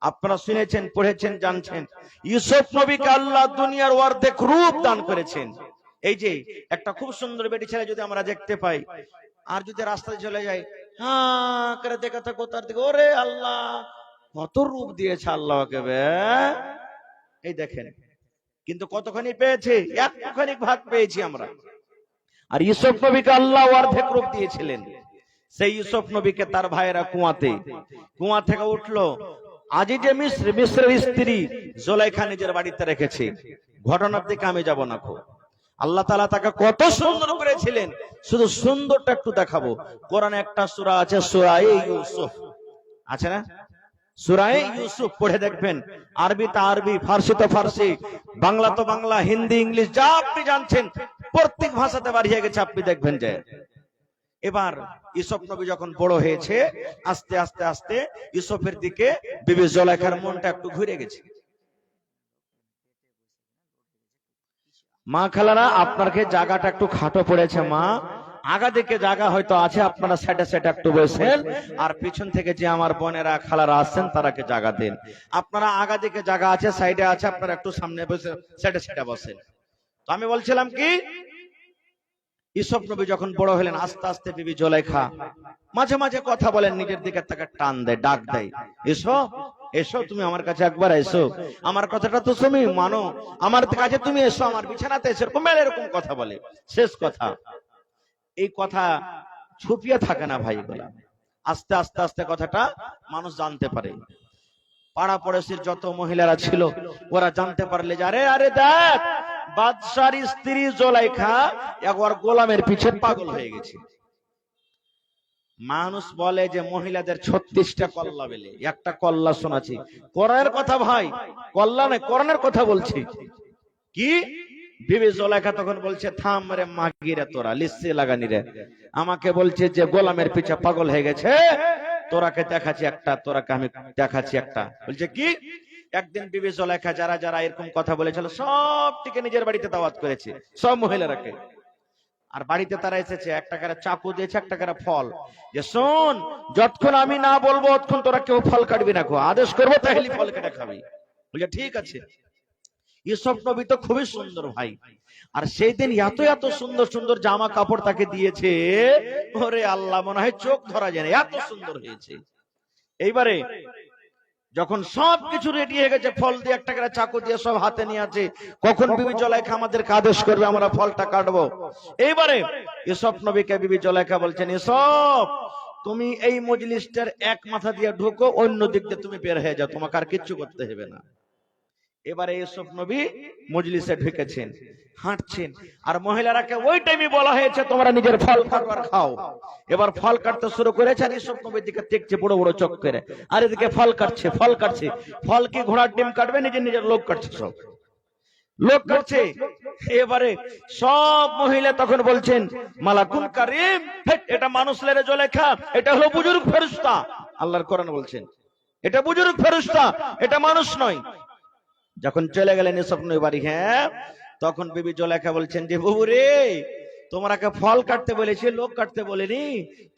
আপনারা শুনেছেন, পড়েছেন, জানছেন, ইউসুফ নবীকে আল্লাহ দুনিয়ার অর্ধেক রূপ দান করেছেন। এই যে একটা খুব সুন্দর বেটি ছেলে যদি আমরা দেখতে পাই, আর যদি রাস্তায় চলে যাই, হ্যাঁ করে দেখা থাকো তার দিকে, ওরে আল্লাহ কত রূপ দিয়েছে আল্লাহকে বে, এই দেখেন। কিন্তু কতখানি পেয়েছে? একটুখানি ভাগ পেয়েছি আমরা। আর ইউসুফ নবীকে আল্লাহ অর্ধেক রূপ দিয়েছিলেন। সেই ইউসুফ নবীকে তার ভাইয়েরা কুয়া থেকে উঠলো, আজিজে মিস্রের স্ত্রী জুলাইখা নিজের বাড়িতে রেখেছে। ঘটনার দিকে আমি যাব না। আল্লাহ তাআলা তাকে কত সুন্দর করেছিলেন, শুধু সুন্দরটা একটু দেখাবো। কোরআনে একটা সূরা আছে, সূরা ইউসুফ আছে না? সূরা ইউসুফ পড়ে দেখবেন, আরবি তো আরবি, ফারসি তো ফারসি, বাংলা তো বাংলা, হিন্দি, ইংলিশ যা আপনি জানছেন প্রত্যেক ভাষাতে বাড়িয়ে গেছে। আপনি দেখবেন যে এবার ইউসুফ নবী যখন বড় হয়েছে, আস্তে আস্তে আস্তে ইউসুফের দিকে বিবি জুলাইখার মনটা একটু ঘুরে গেছে। মা খালারা, আপনাকে জায়গাটা একটু খাটো পড়েছে। মা আগা দিকে জায়গা হয়তো আছে, আপনারা সাইডে সাইডে একটু বসেন, আর পিছন থেকে যে আমার বোনেরা খালারা আসছেন তারাকে জায়গা দেন। আপনারা আগা দিকে জায়গা আছে, সাইডে আছে, আপনারা একটু সামনে বসে সাইডে সাইডে বসেন। তো আমি বলছিলাম কি, ইউসুফ নবী যখন বড় হলেন, আস্তে আস্তে বিবি জুলাইখা মাঝে মাঝে কথা বলেন, নিজের দিকে তাকে টান দেয়, ডাক দেয়, এসো এসো, তুমি আমার কাছে একবার এসো, আমার কথাটা তো তুমি মানো, আমার কাছে তুমি এসো, আমার বিছানাতে এসো, এরকম কথা বলে। শেষ কথা, এই কথা ছুপিয়ে থাকে না ভাই বলা, আস্তে আস্তে আস্তে কথাটা মানুষ জানতে পারে। পাড়া পড়োশির যত মহিলারা ছিল ওরা জানতে পারলে যে আরে আরে দেখ, বাদশার স্ত্রী জুলাইখা একবার গোলামের পিছে পাগল হয়ে গেছে। মানুষ বলে যে মহিলাদের 36টা কল্লা বেলে, একটা কল্লা শোনাচ্ছি। কোরআনের কথা ভাই, কল্লা নয়, কোরআনের কথা বলছি। কি বিবি জুলাইখা তখন বলছে, থাম রে মাগিরে, তোরা লিসে লাগানি রে, আমাকে বলছে যে গোলামের পিছে পাগল হয়ে গেছে, তোরাকে দেখাচ্ছি একটা, তোরাকে আমি দেখাচ্ছি একটা। বলছে কি? একদিন বিবি জুলাইখা যারা যারা এরকম কথা বলেছিল সবটিকে নিজের বাড়িতে দাওয়াত করেছে, সব মহিলারাকে। আর বাড়িতে তারা এসেছে, একটা করে চাকু দিয়েছে, একটা করে ফল, যে শোন, যতক্ষণ আমি না বলবো ততক্ষণ তোরা কেউ ফল কাটবি না, আদেশ করবো তাহলে ফল কেটে খাবি। বলছে ঠিক আছে। ইউসুফ নবী তো খুবই সুন্দর ভাই, আর সেই দিন এত এত সুন্দর সুন্দর জামা কাপড় তাকে দিয়েছে, ওরে আল্লাহ, মনে হয় চোখ ধরা যায় না, এত সুন্দর হয়েছে। এইবারে যখন সবকিছু রেডি হয়ে গেছে, ফল দিয়ে একটা করে চাকু দিয়ে সব হাতে নিয়ে আছে, কখন বিবি জুলাইখা আমাদেরকে আদেশ করবে আমরা ফলটা কাটবো। এইবারে ইউসুফ নবীকে বিবি জুলাইখা বলছেন, ইউসুফ তুমি এই মজলিসটার এক মাথা দিয়ে ঢুকো, অন্য দিক দিয়ে তুমি বের হয়ে যাও, তোমাকে আর কিচ্ছু করতে হবে না। এবারে ইউসুফ নবী মজলিসে ঢুকেছেন, হাঁটছেন, আর মহিলারাকে ওই টাইমে বলা হয়েছে তোমরা নিজের ফল কাটবার খাও। এবার ফল কাটতে শুরু করেছে, আর ইউসুফ নবীর দিকে দেখছে বড় বড় চোখ করে, আর এদিকে ফল কাটছে, ফল কাটছে। ফল কি ঘোড়ার ডিম কাটবে? নিজের নিজের লোক কাটছে, সব লোক কাটছে। এবারে সব মহিলা তখন বলছেন, মালাকুল কারীম, এটা মানুষ লেরে জুলাইখা, এটা হলো বুজুর্গ ফেরেশতা। আল্লাহর কোরআন বলছেন এটা বুজুর্গ ফেরেশতা, এটা মানুষ নয়। যখন চলে গেলেন ইউসুফ নবী বাড়ি, হ্যাঁ, তখন বিবি জুলাইখা বলছেন যে বাবু রে, তোমরাকে ফল কাটতে বলেছি, লোক কাটতে বলিনি,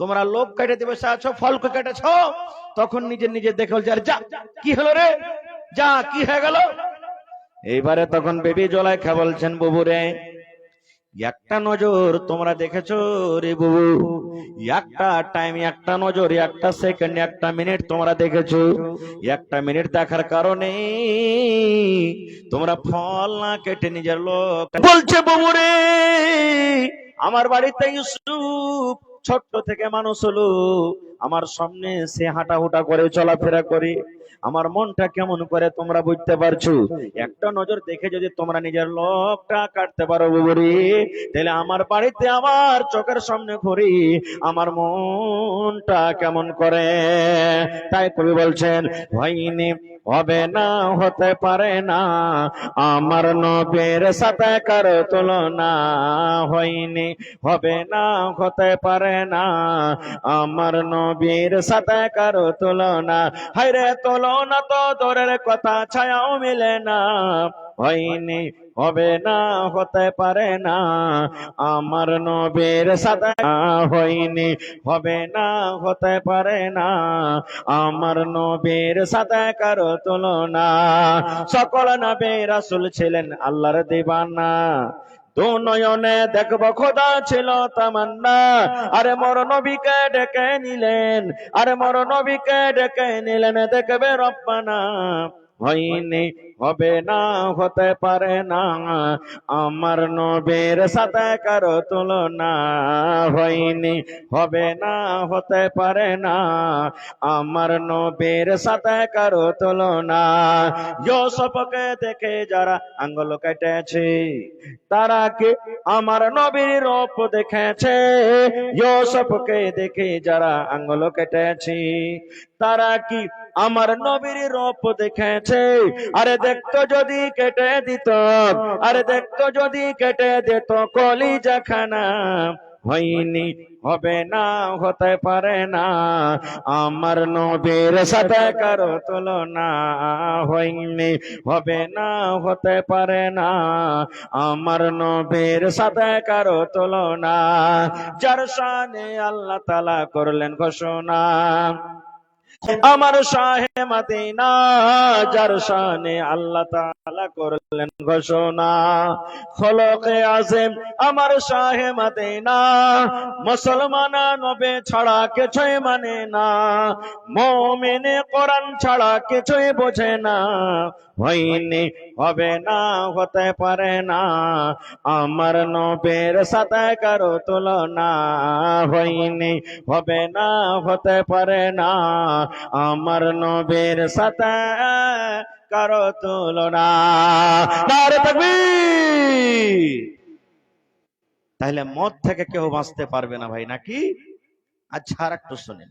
তোমরা লোক কাটে দিবে আছো, ফল কেটেছ। তখন নিজের নিজে দেখে বলছে, যা কি হলো রে, যা কি হয়ে গেল। এইবারে তখন বিবি জুলাইখা বলছেন, বাবু রে, একটা নজর তোমরা দেখেছো রে বুবু, একটা টাইম, একটা নজর, একটা সেকেন্ড, একটা মিনিট তোমরা দেখেছো। একটা মিনিট দেখার কারণে তোমরা ফল না কেটে নিজের লোক বলছে বুবু রে, আমার বাড়িতে ইউসুফ ছোট্ট থেকে মানুষ হলো, আমার সামনে সে হাঁটা হুটা করে চলাফেরা করে, আমার মনটা কেমন করে তোমরা বুঝতে পারছো। একটা নজর দেখে যদি তোমরা নিজের লোকটা কাটতে পারো বুবুরি, তাহলে আমার বাড়িতে আমার চোখের সামনে ঘুরি আমার মনটা কেমন করে। তাই কবি বলছেন, হয়নি, হবে না, হতে পারে না, আমার নবীর সাথে কারো তুলনা। হয়নি, হবে না, হতে পারে না, আমার নবীর সাথে কারো তুলনা। হায়রে তুলনা তো দূরের কথা, ছায়াও মিলে না। হয়নি, হবে না, হতে পারে না, আমার নবীর সাথে। হয়নি, হবে না, হতে পারে না, আমার নবীর সাথে কারো তুলনা। সকল নবী রাসূল ছিলেন আল্লাহর দিবানা, দু নয়নে দেখবো খোদা ছিল তামান্না। আরে মোর নবীকে ডেকে নিলেন, আরে মোর নবীকে ডেকে নিলেন, দেখবে রব্বানা। হয়নি, হবে না, হতে পারে না, আমার নবীর সাথে কারো তুলনা। হয়নি, হবে না, হতে পারে না, আমার নবীর সাথে কারো তুলনা। ইউসুফকে দেখে যারা আঙ্গুল কেটেছে, তারা কি আমার নবীর রূপ দেখেছে? ইউসুফকে দেখে যারা আঙ্গুল কেটেছে, তারা কি আমার নবীর রূপ দেখেছে? আরে দেখতো যদি কেটে দিত, আরে দেখতো যদি কেটে দিত কলিজা খানা। হয়নি, হবে না, হতে পারে না, আমার নবীর সাথে কারো তুলনা। হয়নি, হবে না, হতে পারে না, আমার নবীর সাথে কারো তুলনা। যার শানে আল্লাহ তাআলা করলেন ঘোষণা, আমার শাহে মদিনা, যার শানে আল্লাহ তাআলা করলেন ঘোষণা। খলকে আযম আমার শাহে মদিনা, মুসলমান নবী ছাড়া কিছুই মানে না, মুমিনে কোরআন ছাড়া কিছুই বোঝে না। হয়নি, হবে না, হতে পারে না, আমার নবীর সাথে কারো তুলনা। হয়নি, হবে না, হতে পারে না, আমার নবীর সাথে কারো তুলনা। নারে তাকবীর। তাহলে মদ থেকে কেউ বাঁচতে পারবে না ভাই, নাকি? আচ্ছা, আর একটু শুনেন,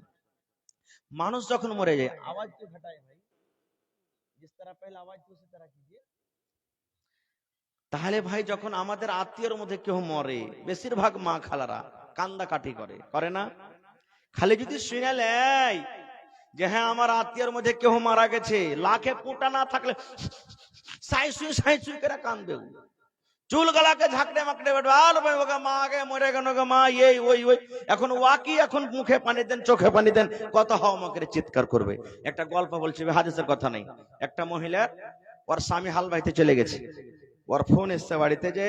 মানুষ যখন মরে যায় আওয়াজ তো ঘটায় ভাই, जिस तरह पहले आवाज थी उसी तरह कीजिए। তাহলে ভাই যখন আমাদের আত্মীয়র মধ্যে কেউ মরে, বেশিরভাগ মা খালারা কান্দা কাটি করে, করে না? খালি যদি শুনে লেয় যে হ্যাঁ আমার আত্মীয়র মধ্যে কেউ মারা গেছে, লাখে কোটা না থাকলে সাই সুই করে কান্দবে, চুল গলাকে ঝাঁকড়ে মাকড়ে বেড়বে, আর মা আগে মরে গেল গো মা, এই ওই ওই, এখন ওয়াকি, এখন মুখে পানি দেন, চোখে পানি দেন, কত হাওয়া মাকে চিৎকার করবে। একটা গল্প বলছি, হাদিসের কথা নেই। একটা মহিলা, ওর স্বামী হাল বাইতে চলে গেছে, ওর ফোন এসছে বাড়িতে যে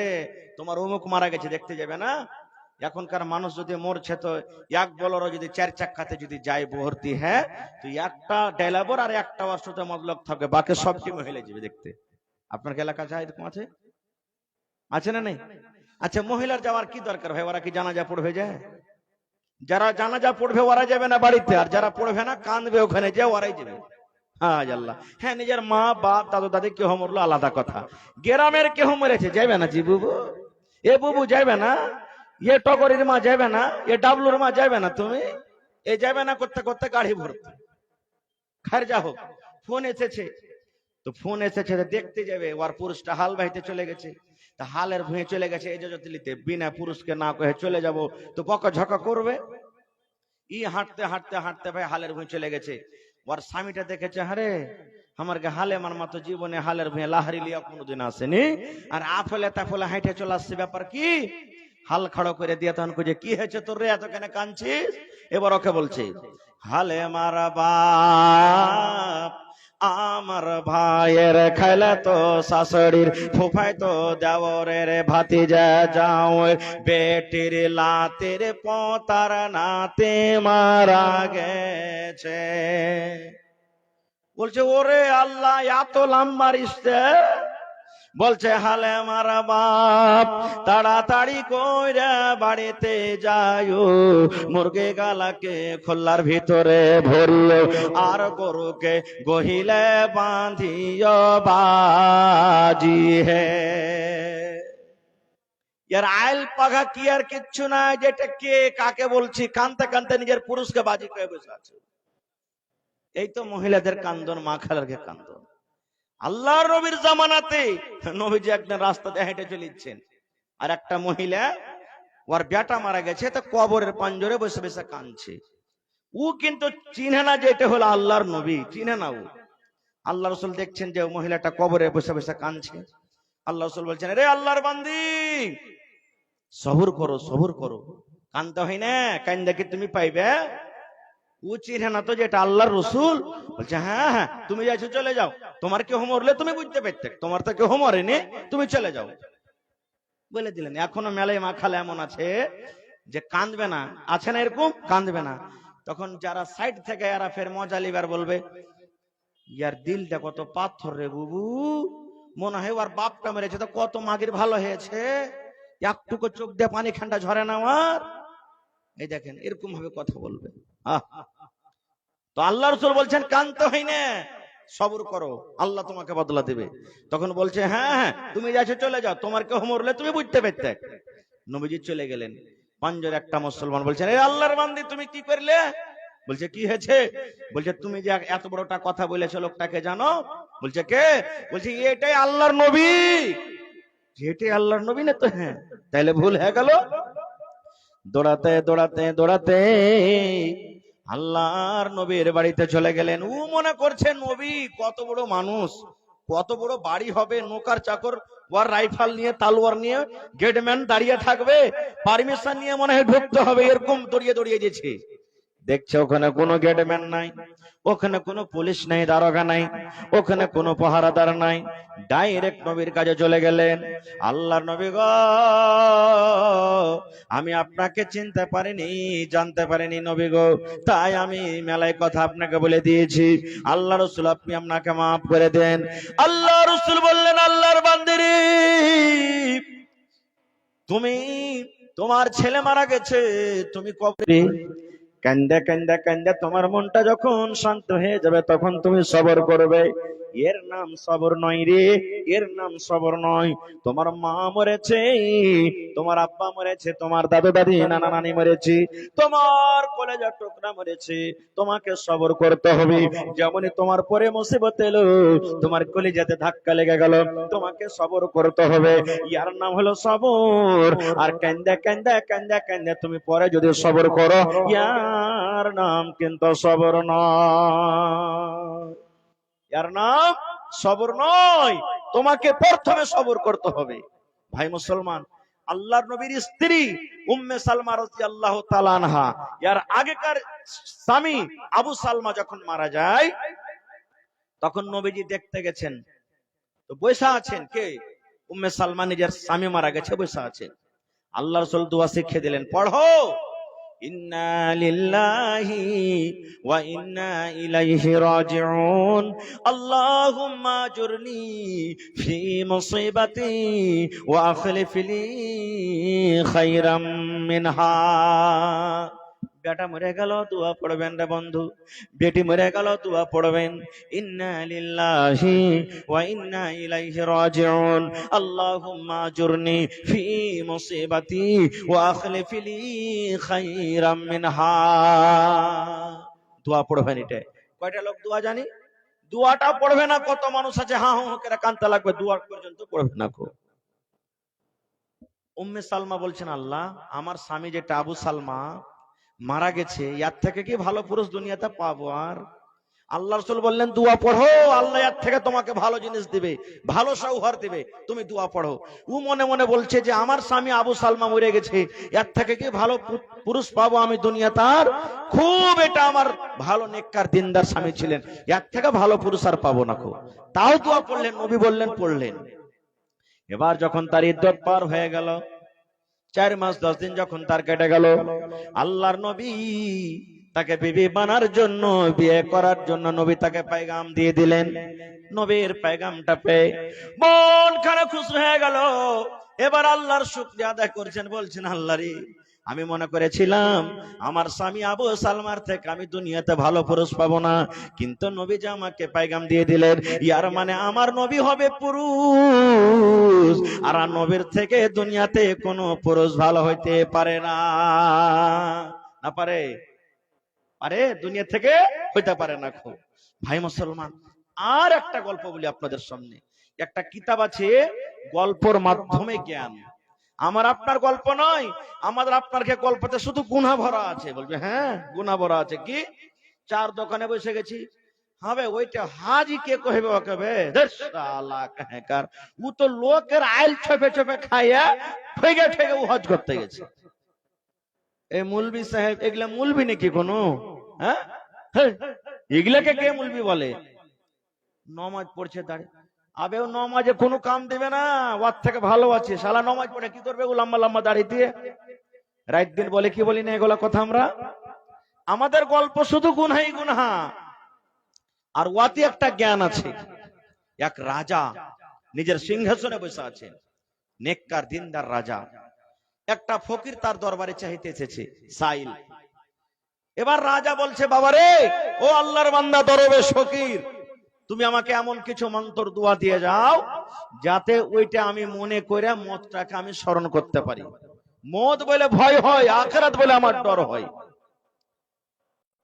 তোমার অমুক মারা গেছে, দেখতে যাবে না? এখনকার মানুষ যদি মরছে তো এক বলরও যদি চার চাক্কাতে যদি যায় ভর্তি, হ্যাঁ, তো একটা ড্রাইভার আর একটা অসুস্থ মতলব থাকে, বাকি সবটি মহিলা যাবে দেখতে। আপনার এলাকা যায় এরকম আছে? আছে না নেই? আচ্ছা, মহিলার যাওয়ার কি দরকার ভাই? ওরা কি জানাজা পড়বে যায়? যারা জানাজা পড়বে ওরা যাবে না বাড়িতে, আর যারা পড়বে না কাঁদবে ওখানে যে ওরাই যাবে। হ্যাঁ, নিজের মা বাপ দাদু দাদি কেউ মরলো আলাদা কথা, গ্রামের কেউ মরেছে যাবে না জি বুবু, এ বুবু যাবে না, এ টগরির মা যাবে না, এ ডাবলুর মা যাবে না, তুমি এ যাবে না করতে করতে গাড়ি ভরতে। খার যা হোক, ফোন এসেছে তো ফোন এসেছে দেখতে যাবে, ওর পুরুষটা হাল বাহিতে চলে গেছে, তা হালের ভুঁয়ে চলে গেছে এই জজতলিতে, বিনা পুরুষকে না কহে চলে যাব তো বকাঝকা করবে। ই হাঁটতে হাঁটতে হাঁটতে ভাই হালের ভুঁয়ে চলে গেছে, ওর স্বামীটা দেখেছে, হারে আমার গে হালে আমার মতো জীবনে হালের ভুঁয়ে লাহারি লিয়া কোনোদিন আসেনি, আর আফলে তাফলে হাঁটে চলে আসছে, ব্যাপার কি? হাল খাড়ো করে দিয়ে তখন খুঁজে, কি হয়েছে তোর রে, এত কেন কাঁদছিস? এবার ওকে বলছে, হালে মারা বাপ আমার ভাইয়ের খেলাতো শাশুড়ির ফুফাইতো দেওরের ভাতিজা যাও বেটির লাতের পতার নাতে মারা গেছে। বলছে ওরে আল্লাহ এত লম্বা রিস্তে, বলছে হালে আমার বাপ তাড়াতাড়ি কইরা বাড়িতে যাইও, মুরগে গালাকে খোল্লার ভিতরে ভরিও আর গরুকে গহিলে বাঁধিও বাজি হে। এর আইল পাখা কি আর কিচ্ছু নাই, যেটা কে কাকে বলছি, কানতে কানতে নিজের পুরুষকে বাজি করে বসে আছে। এই তো মহিলাদের কান্দন, মা খালারকে কান্দন। আল্লাহর নবীর জামানাতে নবীজি একদিন রাস্তাতে হেঁটে চলেছেন, আর একটা মহিলা ওর বেটা মারা গেছে, তো কবরের পাঞ্জরে বসে বসে কাঁদছে। ও কিন্তু চিনে না যে এটা হলো আল্লাহর নবী, চিনে না ও। আল্লাহ রসুল দেখছেন যে মহিলাটা কবরে বসে বসে কাঁদছে। আল্লাহ রসুল বলছেন, রে আল্লাহর বান্দি, সবর করো সবর করো, কাঁদতে হয় না, কান্দা কি তুমি পাইবে? ও চিনে না তো যে এটা আল্লাহর রসুল। বলছে হ্যাঁ হ্যাঁ, তুমি যাইছো চলে যাও, তোমার কেউ মরলে তুমি বুঝতে পারতে, তোমার তো কেউ মরেনি, তুমি চলে যাও বলে দিলেন। এখনো মেলায় মাখালে এমন আছে যে কাঁদবে না, আছে না এরকম, কাঁদবে না। তখন যারা সাইড থেকে এরা ফের মজা লিবার বলবে, ইয়ার দিলটা কত পাথর রে বুবু, মনে হয় ওর বাপটা মেরেছে তো কত মাগির ভালো হয়েছে, একটুকু চোখ দিয়ে পানি ঠান্ডা ঝরে না আমার। এই দেখেন এরকম ভাবে কথা বলবে। তো আল্লাহ রাসূল বলছেন কাঁদতে হয় না, সবর করো, আল্লাহ তোমাকে বদলা দেবে। তখন বলছে হ্যাঁ হ্যাঁ, তুমি যাচ্ছো চলে যাও, তোমার কেউ মরলে তুমি বুঝতে পারতে। নবীজি চলে গেলেন। পাঞ্জরে একটা মুসলমান বলছেন, এ আল্লাহর বান্দি তুমি কি করলে? বলছে কি হয়েছে? বলছে তুমি যে এত বড়টা কথা বলেছো লোকটাকে জানো? বলছে কে? বলছে এটাই আল্লাহর নবী। এটাই আল্লাহর নবী না তো? হ্যাঁ। তাইলে ভুল হয়ে গেল। দৌড়াতে দৌড়াতে দৌড়াতে আল্লাহর নবীর বাড়িতে চলে গেলেন। ও মনে করছে নবী কত বড় মানুষ, কত বড় বাড়ি হবে, নৌকার চাকর ওর রাইফেল নিয়ে তালোয়ার নিয়ে গেটম্যান দাঁড়িয়ে থাকবে, পারমিশন নিয়ে মনে হয় ঢুকতে হবে, এরকম দৌড়িয়ে দৌড়িয়ে গেছে। দেখছে ওখানে কোনো গেটম্যান নাই, ওখানে কোনো পুলিশ নাই, দারোগা নাই, ওখানে কোনো পাহারাদার নাই। ডাইরেক্ট নবীর কাছে চলে গেলেন। আল্লাহর নবী গো, আমি আপনাকে চিনতে পারিনি, জানতে পারিনি নবী গো, তাই আমি মেলায় কথা আপনাকে বলে দিয়েছি। আল্লাহ রাসূল আপনি আপনাকে মাফ করে দেন। আল্লাহ রাসূল বললেন, আল্লাহর বান্দারে, তুমি, তোমার ছেলে মারা গেছে, তুমি কবরে কান্দা কান্দা কান্দা তোমার মনটা যখন শান্ত হয়ে যাবে তখন তুমি সবর করবে। এর নাম সবর নয় রে, এর নাম সবর নয়। তোমার মা মরেছে, তোমার আব্বা মরেছে, তোমার দাদু দাদি নানা নানি মরেছে, তোমার কলেজার টুকরা মরেছে, তোমাকে সবর করতে হবে। যেমনই তোমার পরে মুসিবত এলো, তোমার কলিজাতে ধাক্কা লেগে গেল, তোমাকে সবর করতে হবে। ইয়ার নাম হলো সবর। আর কান্দা কান্দা কান্দা কান্দা তুমি পরে যদি সবর করো, ইয়ার নাম কিন্তু সবর নয়, ইয়ার নাম সবর নয়। তোমাকে প্রথমে সবর করতে হবে। ভাই মুসলমান, আল্লাহর নবীর স্ত্রী উম্মে সালমা রাদিয়াল্লাহু তাআলা আনহা, এর আগেকার স্বামী আবু সালমা যখন মারা যায়, তখন নবীজি দেখতে গেছেন। তো বসে আছেন কে? উম্মে সালমা, নিজের স্বামী মারা গেছে, বসে আছেন। আল্লাহ রাসূল দোয়া শিখিয়ে দিলেন, পড়ো ইন্না লিল্লাহি ওয়া ইন্না ইলাইহি রাজিউন, আল্লাহুম্মা আজুরনি ফি মুসিবাতি ওয়া আখলিফ লি খায়রাম মিনহা। বেটা মরে গেল, দোয়া পড়বেন রে বন্ধু। বেটি মরে গেল, দোয়া পড়বেন, ইন্না লিল্লাহি ওয়া ইন্না ইলাইহি রাজিউন, আল্লাহুম্মা আজুরনি ফি মুসিবাতি ওয়া আখলিফ লি খায়রাম মিনহা। দোয়া পড়বেন। এটা কয়টা লোক দোয়া জানি? দোয়াটা পড়বে না। কত মানুষ আছে হা হা করে কানতে লাগবে, দোয়া পর্যন্ত পড়বে না। উম্মে সালমা বলছেন, আল্লাহ আমার স্বামী যেটা আবু সালমা মারা গেছে, ইয়ার থেকে কি ভালো পুরুষ দুনিয়াতে পাবো? আর আল্লাহ রাসূল বললেন দোয়া পড়ো, আল্লাহ এর থেকে তোমাকে ভালো জিনিস দিবে, ভালো সৌহার দিবে, তুমি দোয়া পড়ো। ও মনে মনে বলছে যে আমার স্বামী আবু সালমা মরে গেছে, এর থেকে কি ভালো পুরুষ পাবো আমি দুনিয়া? তার খুব এটা আমার ভালো নেককার দিনদার স্বামী ছিলেন, এর থেকে ভালো পুরুষ আর পাবো না। খুব তাও দোয়া পড়লেন, নবী বললেন পড়লেন। এবার যখন তার ইদ্যত পার হয়ে গেল, 4 মাস 10 দিন যখন তার কেটে গেল, আল্লাহর নবী তাকে বিবি বানার জন্য, বিয়ে করার জন্য নবী তাকে পেগাম দিয়ে দিলেন। নবীর পেগামটা পেয়ে মন খারাপ খুশি হয়ে গেল। এবার আল্লাহর শুকরিয়া আদায় করছেন, বলছেন আল্লাহ রে, আমি মনে করেছিলাম আমার স্বামী আবু সালমার থেকে আমি দুনিয়াতে ভালো পুরুষ পাবো না, কিন্তু নবী যে আমাকে পেগাম দিয়ে দিলেন, ইয়ার মানে আমার নবী হবে পুরুষ, আর নবীর থেকে দুনিয়াতে কোনো পুরুষ ভালো হইতে পারে না। না পারে? আরে দুনিয়া থেকে হইতে পারে না। খুব ভাই মুসলমান, আর একটা গল্প বলি আপনাদের সামনে। একটা কিতাব আছে, গল্পর মাধ্যমে জ্ঞান। আমার আপনার গল্প নয়, আমাদের আপনার গল্পতে শুধু গুনাহ ভরা আছে। বলবে হ্যাঁ গুনাহ ভরা আছে। কি? 4 দোকানে বসে গেছি, হবে ওইটা হাজি কে কইবে ওকে, শালা কাহেকার, ও তো লোকের আইল ছপে ছপে খাইয়া ঠেগে ঠেগে ও হজ করতে গেছে। এই মুলবি সাহেব, এগুলা মুলবি নাকি কোনো? হ্যাঁ, এগুলাকে কে মুলবি বলে? নমাজ পড়ছে দাঁড়িয়ে, আবে ও নমাজে কোনো কাম দেবে না, ওর থেকে ভালো আছে। শালা নমাজ পড়ে কি করবে ও লম্বা লম্বা দাড়ি দিয়ে? রাত দিন বলে কি বলি না এগুলা কথা আমরা? আমাদের গল্প শুধু গুনাহই গুনাহ, আর ওয়াতে একটা জ্ঞান আছে। এক রাজা নিজের সিংহাসনে বসে আছেন, নেককার দিনদার রাজা। একটা ফকির তার দরবারে চাইতে এসেছে, সাইল। এবার রাজা বলছে, বাবা রে, ও আল্লাহর বান্দা দরবেশ ফকির, তুমি আমাকে এমন কিছু মন্ত্র দোয়া দিয়ে যাও যাতে ওইটা আমি মনে করে মতটাকে আমি স্মরণ করতে পারি। মত বলে ভয় হয়, আখিরাত বলে আমার ডর হয়।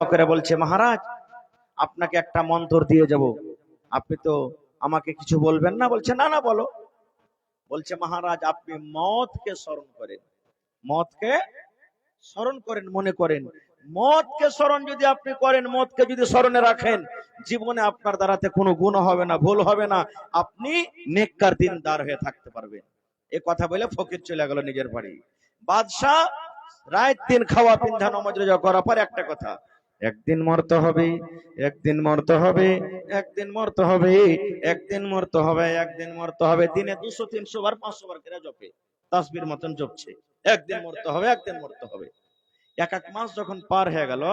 ফকির বলছে, মহারাজ আপনাকে একটা মন্ত্র দিয়ে যাব, আপনি তো আমাকে কিছু বলবেন না? বলছে না না বলো। বলছে, মহারাজ আপনি মতকে স্মরণ করেন, মতকে স্মরণ করেন, মনে করেন। মতকে স্মরণ যদি আপনি করেন, মতকে যদি স্মরণে রাখেন, জীবনে আপনার দ্বারাতে কোনো গুনাহ হবে না, ভুল হবে না, আপনি নেককার দিনদার হয়ে থাকতে পারবেন। এ কথা বলে ফকির চলে গেল নিজের বাড়ি। বাদশাহ রাত দিন খাওয়া পিন্ধা নামাজ রোজা করার পর একটা কথা, একদিন মরতে হবে, একদিন মরতে হবে, একদিন মরতে হবে, একদিন মরতে হবে, একদিন মরতে হবে। দিনে 200 300 বার 500 বার করে জপে, তাসবির মতন জপছে, একদিন মরতে হবে, একদিন মরতে হবে। এক মাস যখন পার হয়ে গেল,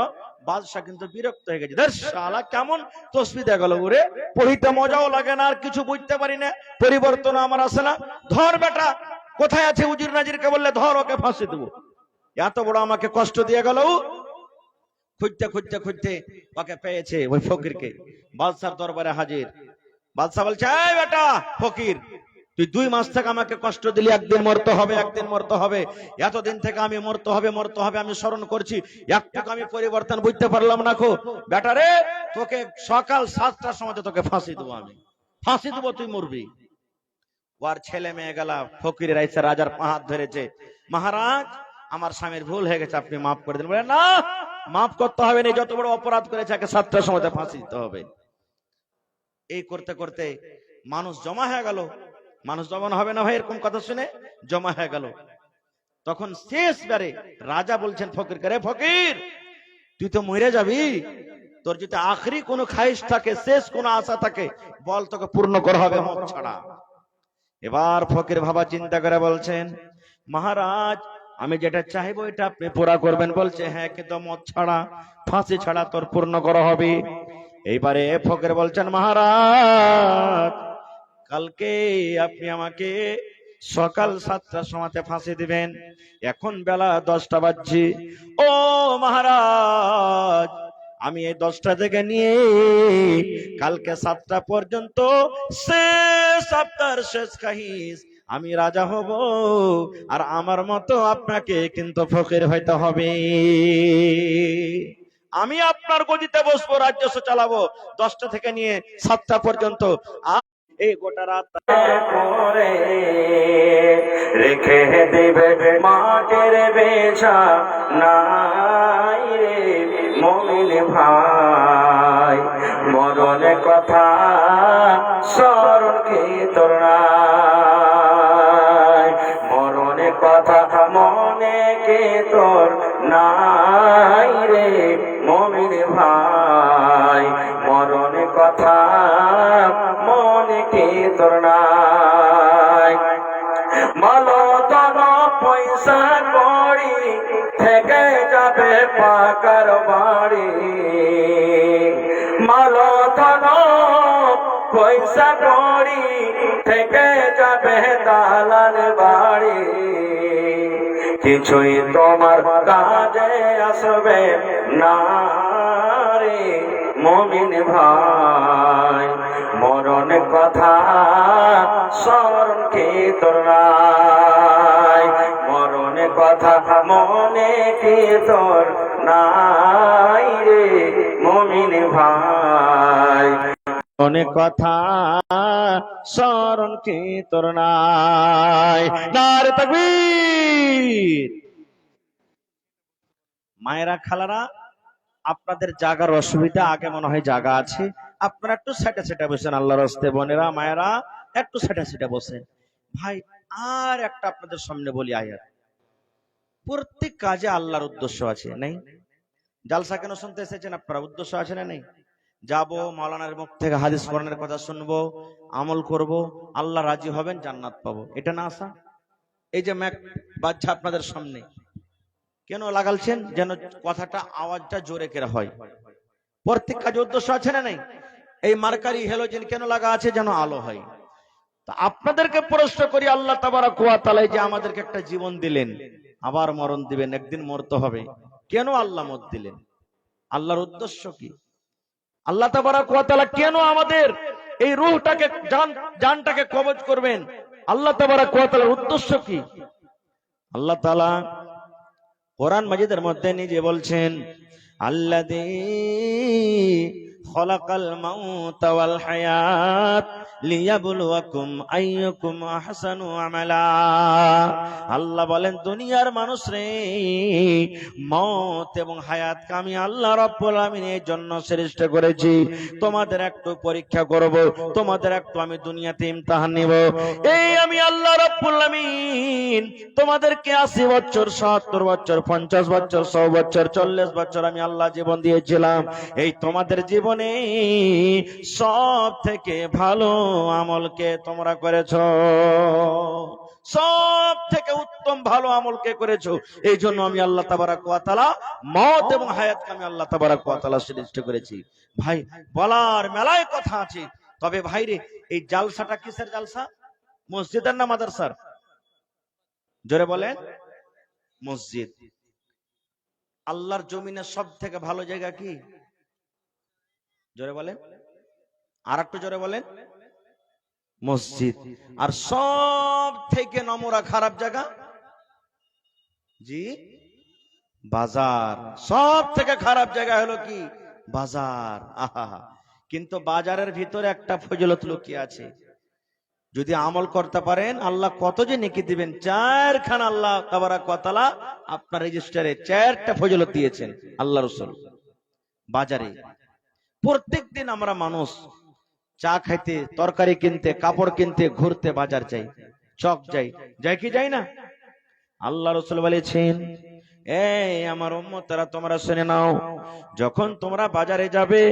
বাদশা কিন্তু বিরক্ত হয়ে গেছে, শালা কেমন তসবিহ দিয়ে গেল, ওরে পড়িতে মজাও লাগে না, আর কিছু বুঝতে পারি না, পরিবর্তন আমার আসে না। ধর বেটা, কোথায় আছে উজির নাজিরকে বললে ধর, ওকে ফাঁসি দেবো। এত বড় আমাকে কষ্ট দিয়ে গেল। খুঁজতে খুঁজতে খুঁজতে ওকে পেয়েছে, ওই ফকিরকে। বাদশার দরবারে হাজির। বাদশা বলছে, এই বেটা ফকির, তুই 2 মাস থেকে আমাকে কষ্ট দিলি, একদিন মরতে হবে, একদিন মরতে হবে। এতদিন থেকে আমি মরতে হবে মরতে হবে আমি স্মরণ করছি, একটুকু আমি পরিবর্তন বুঝতে পারলাম না। খো বেটা রে, তোকে সকাল 7টার সময় তোকে ফাঁসি দেবো, আমি ফাঁসি দেবো, তুই মরবি। ওর ছেলে মেয়ে গেলা ফকিরের আইসা রাজার পা হাত ধরেছে, মহারাজ আমার স্বামীর ভুল হয়ে গেছে, আপনি মাফ করে দিন। বলে না, মাফ করতে হবে না, যত বড় অপরাধ করেছে একে 7টার সময় ফাঁসি দিতে হবে। এই করতে করতে মানুষ জমা হয়ে গেল। মানুষ জমা হবে না ভাই, এরকম কথা শুনে জমা হয়ে গেল। তখন শেষবারে রাজা বলছেন ফকির রে, ফকির তুই তো মরে যাবি, তোর যদি আখরি কোনো খাইশ থাকে, শেষ কোনো আশা থাকে, বল, তোকে পূর্ণ করা হবে মত ছাড়া। এবার ফকির ভাবা চিন্তা করে বলছেন, মহারাজ আমি যেটা চাইবো এটা আপনি পুরা করবেন। বলছে হ্যাঁ, কিন্তু মত ছাড়া, ফাঁসি ছাড়া তোর পূর্ণ করা হবে। এইবারে ফকির বলছেন, মহারাজ কালকে আপনি আমাকে সকাল 7টার সময় ফাঁসি দিবেন, এখন বেলা 10টা বাজছে। ও মহারাজ, আমি এই 10টা থেকে নিয়ে কালকে 7টা পর্যন্ত শেষ আপনার শেষ খাহিস আমি রাজা হব, আর আমার মতো আপনাকে কিন্তু ফকির হইতে হবে। আমি আপনার গদিতে বসবো, রাজ্য চালাবো 10টা থেকে নিয়ে 7টা পর্যন্ত। এই গোটা রাত পরে রেখে দেবে মাটির বেছা নাই রে মুমিন ভাই, মরণে কথা স্মরণ কি তোর নাই, মরণে কথা মনে কি তোর নাই রে মুমিন ভাই, মরণে কথা মনে কি তোর নাই। মালতন পয়সা কড়ি থেকে যাবে পাকার বাড়ি, মালতন পয়সা কড়ি থেকে যাবে দালান বাড়ি, কিছুই তোমার কাজে আসবে না রে মুমিন ভাই, মরণ কথা স্মরণ কি তোর নাই, মরণ কথা মনে কি তোর নাই রে মুমিন ভাই, অনেক কথা স্মরণ কি তোর নাই। নারে তাকবীর। মায়েরা খালারা, আপনাদের জাগার অসুবিধা, আগে মনে হয় জায়গা আছে, আপনারা একটু সেটা সেটা বসেন। আল্লাহর রাস্তে বোনেরা মায়েরা একটু সেটা সেটা বসেন। ভাই আর একটা আপনাদের সামনে বলি আয়াত, প্রত্যেক কাজে আল্লাহর উদ্দেশ্য আছে, নেই? জালসা কেন শুনতে এসেছেন আপনারা? উদ্দেশ্য আছে না নেই? যাবো, মাওলানার মুখ থেকে হাদিস কোরআনের কথা শুনবো, আমল করব, আল্লাহ রাজি হবেন, জান্নাত পাবো, এটা না আশা? এই যে ম্যাক বাচ্চা আপনাদের সামনে কেন লাগালছেন? যেন কথাটা আওয়াজটা জোরে করে হয়। প্রত্যেক কাজে উদ্দেশ্য আছে না নেই? এই মার্কারি হেলোজেন কেন লাগা আছে? যেন আলো হয়। তা আপনাদেরকে প্রশ্ন করি, আল্লাহ তাবারাক ওয়া তাআলা যে আমাদেরকে একটা জীবন দিলেন, আবার মরণ দিবেন, একদিন মরতে হবে, কেন আল্লাহ মত দিলেন? আল্লাহর উদ্দেশ্য কি? আল্লাহ তাবারাক ওয়া তাআলা কেন আমাদের এই রূহটাকে জানটাকে কবজ করবেন? আল্লাহ তাবারাক ওয়া তাআলার উদ্দেশ্য কি? আল্লাহ তাআলা কোরআন মাজিদের মধ্যে নিজে বলছেন, আল্লাযী খলাকাল মাউতা ওয়াল হায়াত লিয়াবলুয়াকুম আইয়ুকুম আহসানু আমালা। আল্লাহ বলেন, দুনিয়ার মানুষ রে, মওত এবং হায়াতকে আমি আল্লাহ রাব্বুল আমিন এর জন্য সৃষ্টি করেছি, তোমাদের একটু পরীক্ষা করব, তোমাদের একটু আমি দুনিয়াতে ইমতিহান নিব। এই আমি আল্লাহ রাব্বুল আমিন তোমাদেরকে 80 বছর, 70 বছর, 50 বছর, 100 বছর, 40 বছর আমি আল্লাহ জীবন দিয়েছিলাম। এই তোমাদের জীবনে সব থেকে ভালো আমলকে তোমরা করেছো, সব থেকে উত্তম ভালো আমলকে করেছো। এই জন্য আমি আল্লাহ তাবারাক ওয়া তাআলা মওত এবং হায়াতকে আমি আল্লাহ তাবারাক ওয়া তাআলা সৃষ্টি করেছি। ভাই বলার মেলায় কথা আছে, তবে ভাইরে এই জালসাটা কিসের জালসা? মসজিদের না মাদ্রাসার? জোরে বলেন। মসজিদ। আল্লাহর জমিনের সব থেকে ভালো জায়গা কি? জোরে বলেন। আর একটু জোরে বলেন। মসজিদ। আর সব থেকে নোংরা খারাপ জায়গা? জি, বাজার। সব থেকে খারাপ জায়গা হলো কি? বাজার। আহা, কিন্তু বাজারের ভিতরে একটা ফজিলত লুকিয়ে আছে, যদি আমল করতে পারেন আল্লাহ কত যে নেকি দিবেন। 4খানা আল্লাহ তাবারাক ওয়া তাআলা আপনার রেজিস্টারে 4টা ফজিলত দিয়েছেন আল্লাহ রাসূল। বাজারে প্রত্যেকদিন আমরা মানুষ চা খাইতে, তরকারি কিনতে, কাপড় কিনতে, ঘুরতে বাজার যাই, চক যাই, যাই কি যাই না? আল্লাহ রাসূল বলেছেন, এই আমার উম্মতরা তোমরা শুনে নাও, যখন তোমরা বাজারে যাবে,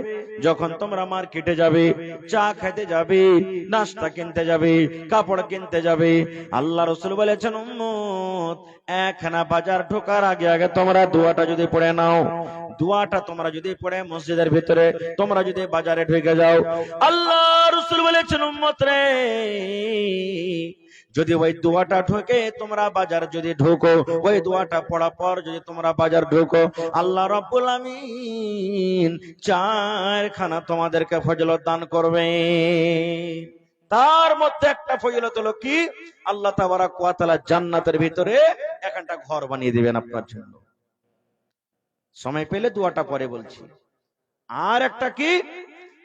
যখন তোমরা মার্কেটে যাবে, চা খেতে যাবে, নাস্তা কিনতে যাবে, কাপড় কিনতে যাবে, আল্লাহ রাসূল বলেছেন, উম্মত একখানা বাজার ঢোকার আগে আগে তোমরা দোয়াটা যদি পড়ে নাও, দোয়াটা তোমরা যদি পড়ে মসজিদের ভিতরে তোমরা যদি বাজারে ঢুকে যাও, আল্লাহ রাসূল বলেছেন, উম্মত রে, যদি ওই দোয়াটা ঢোকে তোমরা বাজার যদি ঢোকো, ওই দোয়াটা পড়া পর যদি তোমরা বাজার ঢোকো, আল্লাহ রাব্বুল আমিন 4খানা তোমাদেরকে ফজিলত দান করবে। তার মধ্যে একটা ফজিলত হলো কি? আল্লাহ তাবারাক ওয়া তাআলা জান্নাতের ভিতরে একটা ঘর বানিয়ে দিবেন আপনার জন্য। সময় পেলে দোয়াটা পরে বলছি। আর একটা কি?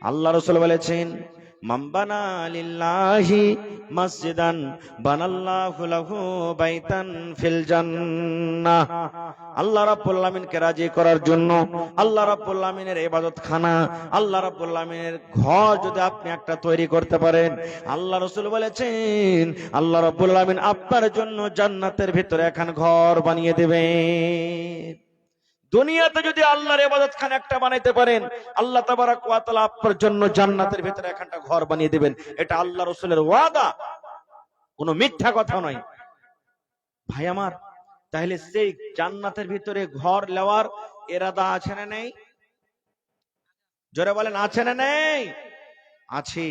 আল্লাহ রাসূল বলেছেন, মান বানা লিল্লাহি মসজিদান বানাল্লাহু লাহু বাইতান ফিল জান্নাহ। আল্লাহ রাব্বুল আলামিনকে রাজি করার জন্য আল্লাহ রাব্বুল আলামিনের ইবাদতখানা, আল্লাহ রাব্বুল আলামিনের ঘর যদি আপনি একটা তৈরি করতে পারেন, আল্লাহ রাসূল বলেছেন আল্লাহ রাব্বুল আলামিন আপনার জন্য জান্নাতের ভিতরে এখন ঘর বানিয়ে দেবেন। দুনিয়াতে যদি আল্লাহর ইবাদতখানা একটা বানাইতে পারেন, আল্লাহ তাবারাক ওয়া তাআলা আপনার জন্য জান্নাতের ভিতরে একটা ঘর বানিয়ে দিবেন। এটা আল্লাহ রাসূলের ওয়াদা, কোনো মিথ্যা কথা নয়। ভাই আমার, তাহলে সেই জান্নাতের ভিতরে ঘর নেওয়ার ইরাদা আছে না নেই? জোরে বলেন, আছে না নেই? আছে।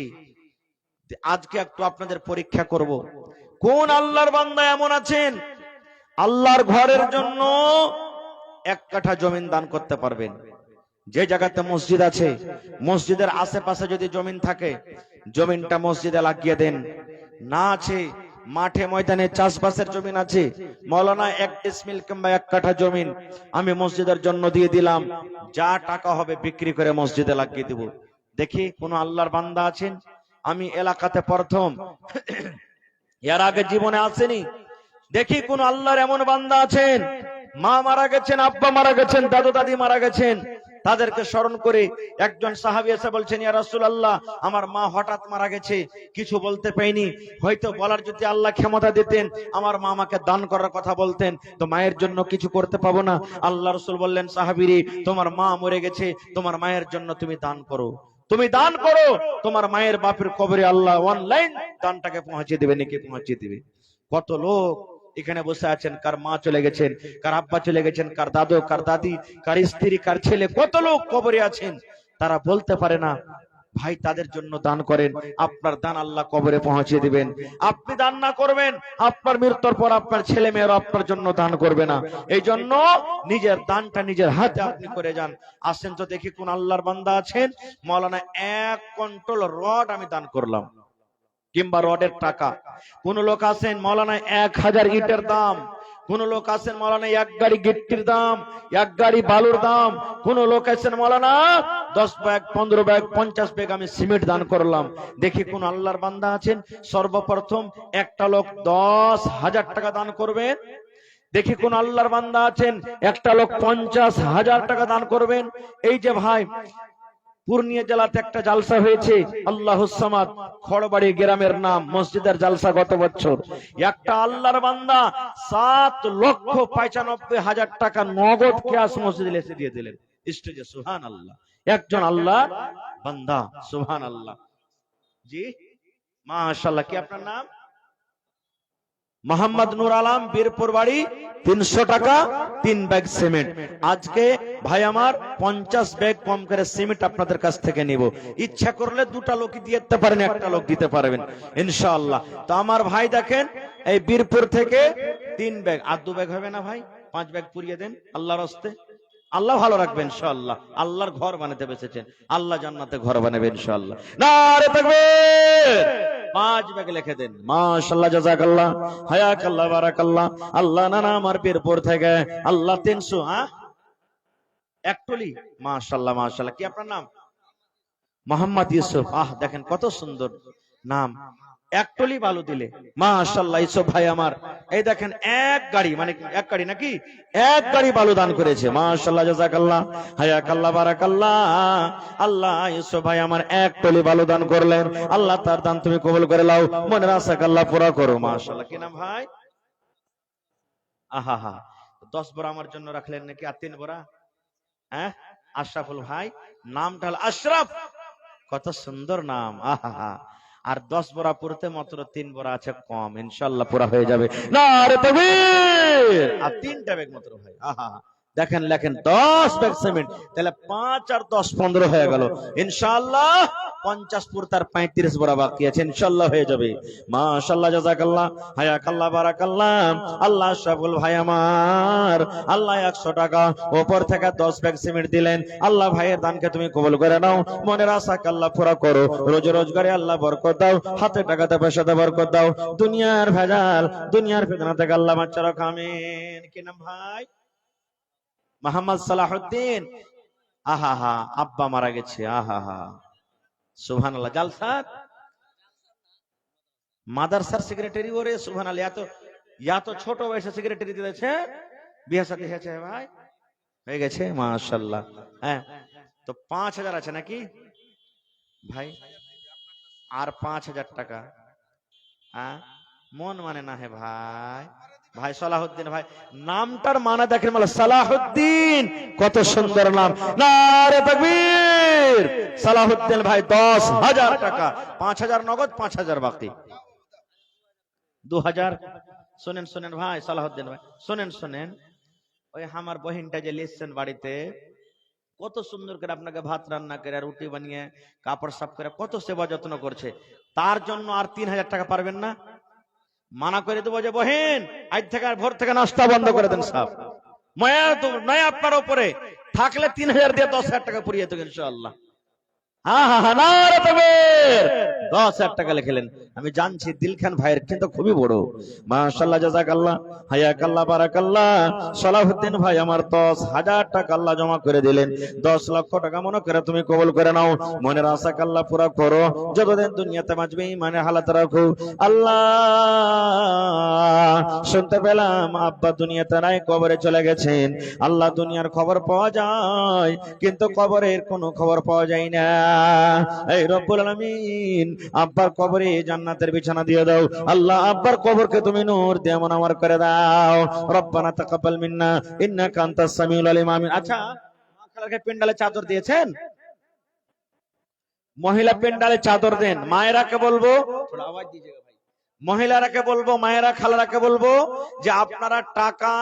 আজকে একটু আপনাদের পরীক্ষা করব, কোন আল্লাহর বান্দা এমন আছেন আল্লাহর ঘরের জন্য 1 কাঠা জমিন দান করতে পারবেন। যে জায়গাতে মসজিদ আছে, মসজিদের আশেপাশে যদি জমিন থাকে, জমিনটা মসজিদে লাগিয়ে দেন। না আছে মাঠে ময়দানে চাষবাসের জমিন আছে, মৌলানা 1 ডিসমিল কিংবা 1 কাঠা জমিন আমি মসজিদের জন্য দিয়ে দিলাম, যা টাকা হবে বিক্রি করে মসজিদে লাগিয়ে দিব। দেখি কোন আল্লাহর বান্দা আছেন? আমি এলাকাতে প্রথম, এর আগে জীবনে আসেনি। দেখি কোন আল্লাহর এমন বান্দা আছেন, মা মারা গেছেন, আব্বা মারা গেছেন, দাদু দাদি মারা গেছেন, তাদেরকে স্মরণ করে একজন সাহাবী এসে বলছেন, ইয়া রাসূলুল্লাহ, আমার মা হঠাৎ মারা গেছে, কিছু বলতে পাইনি, হয়তো বলার যদি আল্লাহ ক্ষমতা দিতেন আমার মা আমাকে দান করার কথা বলতেন, তো মায়ের জন্য কিছু করতে পাবো না। আল্লাহ রাসূল বললেন, সাহাবীরে, তোমার মা মরে গেছে, তোমার মায়ের জন্য তুমি দান করো, তুমি দান করো, তোমার মায়ের বাপের কবরে আল্লাহ অনলাইন দানটাকে পৌঁছে দেবে, নাকি পৌঁছে দিবে। কত লোক এখানে বসে আছেন, কার মা চলে গেছেন, কার আব্বা চলে গেছেন, কার দাদু, কার দাদি, কার স্ত্রী, কার ছেলে, কত লোক কবরে আছেন, তারা বলতে পারে না। ভাই, তাদের জন্য দান করেন, আপনার দান আল্লাহ কবরে পৌঁছে দিবেন। আপনি দান না করবেন, আপনার মৃত্যুর পর আপনার ছেলে মেয়েরা আপনার জন্য দান করবে না। এই জন্য নিজের দানটা নিজের হাতে আপনি করে যান। আসেন তো দেখি কোন আল্লাহর বান্দা আছেন, মাওলানা 1 কুইন্টাল রড আমি দান করলাম, কিংবা রডের টাকা। কোন লোক আছেন মাওলানা 1000 ইটের দাম, কোন লোক আছেন মাওলানা 1 গাড়ি গিট্টির দাম, 1 গাড়ি বালুর দাম, কোন লোক আছেন মাওলানা 10 ব্যাগ, 15 ব্যাগ, 50 ব্যাগ আমি সিমেন্ট দান করলাম। দেখি কোন আল্লাহর বান্দা আছেন সর্বপ্রথম একটা লোক 10,000 টাকা দান করবেন। দেখি কোন আল্লাহর বান্দা আছেন একটা লোক 50,000 টাকা দান করবেন। এই যে ভাই, পূর্ণিয়া জেলাতে একটা জালসা হয়েছে, আল্লাহুস সামাদ, খড়বাড়ি গ্রামের নাম, মসজিদের জালসা গত বছর। একটা আল্লাহর বান্দা 7,95,000 টাকা নগদ ক্যাশ মসজিদে এসে দিয়ে দিলেন স্টেজে। সুবহানাল্লাহ, একজন আল্লাহর বান্দা। সুবহানাল্লাহ। জি মাশাআল্লাহ। কি আপনার নাম? মোহাম্মদ নূর আলম, বীরপুর বাড়ি। 300 টাকা 3 ব্যাগ সিমেন্ট। আজকে ভাই আমার 50 ব্যাগ কম করে সিমেন্ট আপনাদের কাছ থেকে নিব। ইচ্ছা করলে 2টা লোক দিতে পারেন, 1টা লোক দিতে পারবেন ইনশাআল্লাহ। তো আমার ভাই দেখেন, এই বীরপুর থেকে 3 ব্যাগ, আর 2 ব্যাগ হবে না ভাই, 5 ব্যাগ পুরিয়ে দেন আল্লাহর হস্তে। আল্লাহ ভালো রাখবেন ইনশাআল্লাহ। আল্লাহর ঘর বানাতে বেঁচেছেন, আল্লাহ জান্নাতে ঘর বানাবে ইনশাআল্লাহ। নারে তাকবীর। 5 ব্যাগ লিখে দেন। মাশাআল্লাহ, জাযাকাল্লাহ, হায়াকাল্লাহ, বারাকাল্লাহ। আল্লাহ নানা আমার বীরপুর থেকে আল্লাহ 300। হ্যাঁ, একটলি। মাশাআল্লাহ মাশাআল্লাহ। কি আপনার নাম? মোহাম্মদ ইউসুফ। আহ, দেখেন কত সুন্দর নাম। একটলি বালু দিলে মাশাআল্লাহ। ইউসুফ ভাই আমার, এই দেখেন 1 গাড়ি, মানে 1 গাড়ি নাকি 1 গাড়ি বালু দান করেছে। মাশাআল্লাহ, জাযাকাল্লাহ, হায়াকাল্লাহ, বারাকাল্লাহ। আল্লাহ ইউসুফ ভাই আমার 1 টলি বালু দান করলেন, আল্লাহ তার দান তুমি কবুল করে নাও, মনের আশাকে আল্লাহ পুরা করো। মাশাআল্লাহ। কি নাম ভাই? আহা হা, 10 বড়া আমার জন্য রাখলেন নাকি? আর 3 বড়া? হ্যাঁ, আশরাফুল ভাই, নামটা হলো আশরাফ, কত সুন্দর নাম। আহা হা। আর 10 বড়া পুরতে মাত্র 3 বড়া আছে কম, ইনশাআল্লাহ পুরা হয়ে যাবে। নারে তাকবীর। আর 3টা ব্যাগ মাত্র ভাই। আহা, দেখেন লেখেন 10 ব্যাগ সিমেন্ট, তাহলে 5 আর 10 15 হয়ে গেল ইনশাআল্লাহ। 50 পুরতে আর 35 বড়া বাকি আছে, ইনশাআল্লাহ হয়ে যাবে। মাশাআল্লাহ, জাযাকাল্লাহ, হায়াকাল্লাহ, বারাকাল্লাহ। আল্লাহ আশরাফুল ভাই আমার, আল্লাহ 100 টাকা উপর থেকে 10 ব্যাগ সিমেন্ট দিলেন। আল্লাহ ভাইয়ের দানকে তুমি কবুল করে নাও, মনের আশাকে আল্লাহ পুরা করো, রোজ রোজগারে আল্লাহ বরকত দাও, হাতে টাকাতে পয়সাতে বরকত দাও, দুনিয়ার ভেজাল, দুনিয়ার ফিতনা থেকে আল্লাহ বাঁচা রাখো। আমিন। কি নাম ভাই? মোহাম্মদ সালাহুদ্দিন। আহা হা, আব্বা মারা গেছে। আহা হা, সুবহানাল্লাহ। জালসার মাদ্রাসার সেক্রেটারি, ওরে সুবহানাল্লাহ। এত ছোট বয়সে সেক্রেটারি দিয়েছে, বিয়ে শাদী হয়েছে ভাই, হয়ে গেছে মাশাআল্লাহ। হ্যাঁ, তো 5,000 আছে নাকি ভাই? আর 5,000 টাকা। হ্যাঁ, মন মানে না হে ভাই। ভাই সালাহুদ্দিন ভাই, নামটার মানা দেখেন, মানে সালাহুদ্দিন, কত সুন্দর নাম। নারে তাকবীর। সালাহুদ্দিন ভাই 10,000 টাকা, 5,000 নগদ, 5,000 বাকি, 2,000। শুনেন শুনেন ভাই সালাহুদ্দিন ভাই, শুনেন। ওই আমার বহিনটা যে লিখছেন বাড়িতে, কত সুন্দর করে আপনাকে ভাত রান্না করে, রুটি বানিয়ে, কাপড় সাফ করে, কত সেবা যত্ন করছে। তার জন্য আর 3,000 টাকা পারবেন না? মানা করে দেবো যে বহিন, আজ থেকে আর ভোর থেকে নাস্তা বন্ধ করে দেন সব। মায়া তো নয় আপনার উপরে, থাকলে 3,000 দিয়ে 10,000 টাকা পুরিয়ে দেবেন ইনশাআল্লাহ। হ্যাঁ হ্যাঁ হ্যাঁ, নারে তাকবীর। 10,000 টাকা লিখলেন। আমি জানছি দিলখান ভাইয়ের কিন্তু খুবই বড়। মাশাআল্লাহ, জাযাকাল্লাহ, হায়াকাল্লাহ, বারাকাল্লাহ। সালাহুদ্দিন ভাই আমার 10,000 টাকা আল্লাহ জমা করে দিলেন। 10 লক্ষ টাকা মনে করে তুমি কবুল করে নাও। মনের আশা আল্লাহ পুরা করো। যতদিন দুনিয়াতে বাঁচবে ইমানের হালাত রাখো। আল্লাহ, শুনতে পেলাম আব্বা দুনিয়াতে নাই, কবরে চলে গেছেন। আল্লাহ, দুনিয়ার খবর পাওয়া যায়, কিন্তু কবরের কোনো খবর পাওয়া যায় না। এই রব্বুল আলামিন, আব্বার কবরে জান্নাতের বিছানা দিয়ে দাও। আল্লাহ, আব্বার কবরকে তুমি নূর দিয়ে মুনাওয়ার করে দাও। রব্বানা তাকাব্বাল মিন্না ইন্নাকা আনতাস সামিউল আলিম। আমিন। আচ্ছা, মাখালাকে পেন্ডালে চাদর দিয়েছেন? মহিলা পেন্ডালে চাদর দেন। মায়েরাকে বলবো, থোড়া আওয়াজ দিজিয়েগা ভাই, মহিলারাকে বলবো, মায়েরা খালারাকে বলবো যে আপনারা টাকা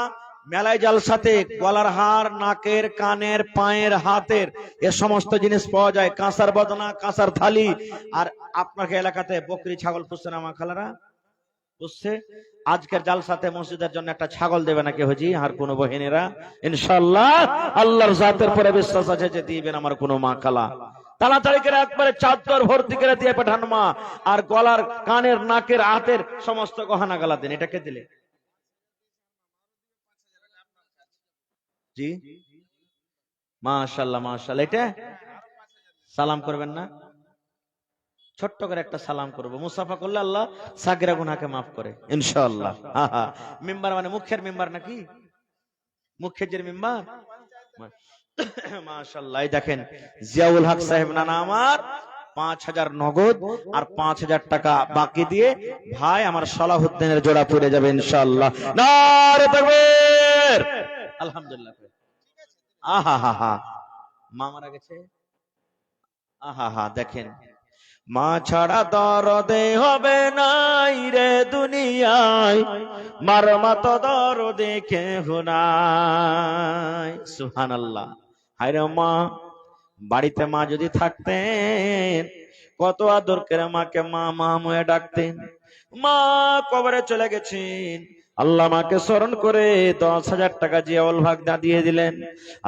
মেলায় জালসাতে গলার হার, নাকের, কানের, পায়ের, হাতের, এ সমস্ত জিনিস পাওয়া যায়। কাঁসার বদনা, কাঁসার থালি। আর আপনাকে এলাকাতে বকরি, ছাগল পুষছে না মা খালারা? পুষছে। আজকের জালসাতে মসজিদের জন্য একটা ছাগল দেবে নাকি হজি? আর কোন বহিনীরা? ইনশাআল্লাহ আল্লাহর জাতের পরে বিশ্বাস আছে যে দিবেন আমার কোন মা খালা। তাড়াতাড়ি করে একবারে চাদর ভর্তি করে দিয়ে পাঠান মা। আর গলার, কানের, নাকের, হাতের সমস্ত গহনা গালা দেন। এটাকে দিলে জি মাশাআল্লাহ মাশাআল্লাহ। এটা সালাম করবেন না? ছোট্ট করে একটা সালাম করবো। মুসাফা করলে আল্লাহ সাগিরা গুনাহকে মাফ করে ইনশাআল্লাহ। মিম্বার মানে মুখের মিম্বার নাকি? মুখের যে মিম্বার, মাশাআল্লাহ। দেখেন জিয়াউল হক সাহেব নানা আমার 5,000 নগদ আর 5,000 টাকা বাকি দিয়ে ভাই আমার সালাহুদ্দিনের জোড়া পড়ে যাবে ইনশাআল্লাহ। নারে তাকবীর, আলহামদুলিল্লাহ। আহা হা হা, মা মারা গেছে। আহা হা, দেখেন, মা ছাড়া দরদে হবে নাই রে দুনিয়ায়, মার মতো দরদে কেহ নাই। সুবহানাল্লাহ। হায়রে মা, বাড়িতে মা যদি থাকতেন, কত আদর করে মাকে মা মা ময়ে ডাকতেন। মা কবরে চলে গেছেন, আল্লাহ মাকে স্মরণ করে 10,000 টাকা জিয়াউল ভাগ দিয়ে দিলেন।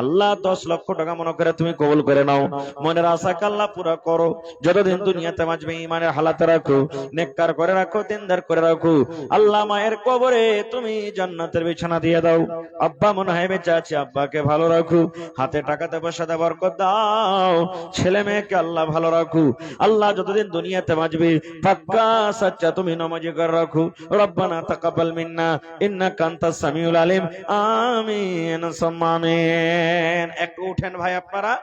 আল্লাহ 10 লক্ষ টাকা মনে করে তুমি কবুল করে নাও। মনের আশা আল্লাহ পুরা করো। যতদিন দুনিয়াতে বাঁচবে ইমানের হালাতে রাখো, নেককার করে রাখো, দিনদার করে রাখো। আল্লাহ মায়ের কবরে তুমি জান্নাতের বিছানা দিয়ে দাও। আব্বা মনে হয় বেঁচে আছে, আব্বাকে ভালো রাখো। হাতে টাকাতে পয়সাতে বরকত দাও। ছেলে মেয়েকে আল্লাহ ভালো রাখো। আল্লাহ যতদিন দুনিয়াতে বাঁচবে পাক্কা সাচ্চা তুমি নামাজি করে রাখো। রব্বানা তাকাব্বাল মিন্না ইন্নাকা আনতাস সামিউল আলিম। আমিন সুম্মা আমিন। একটু উঠেন ভাই আপনারা।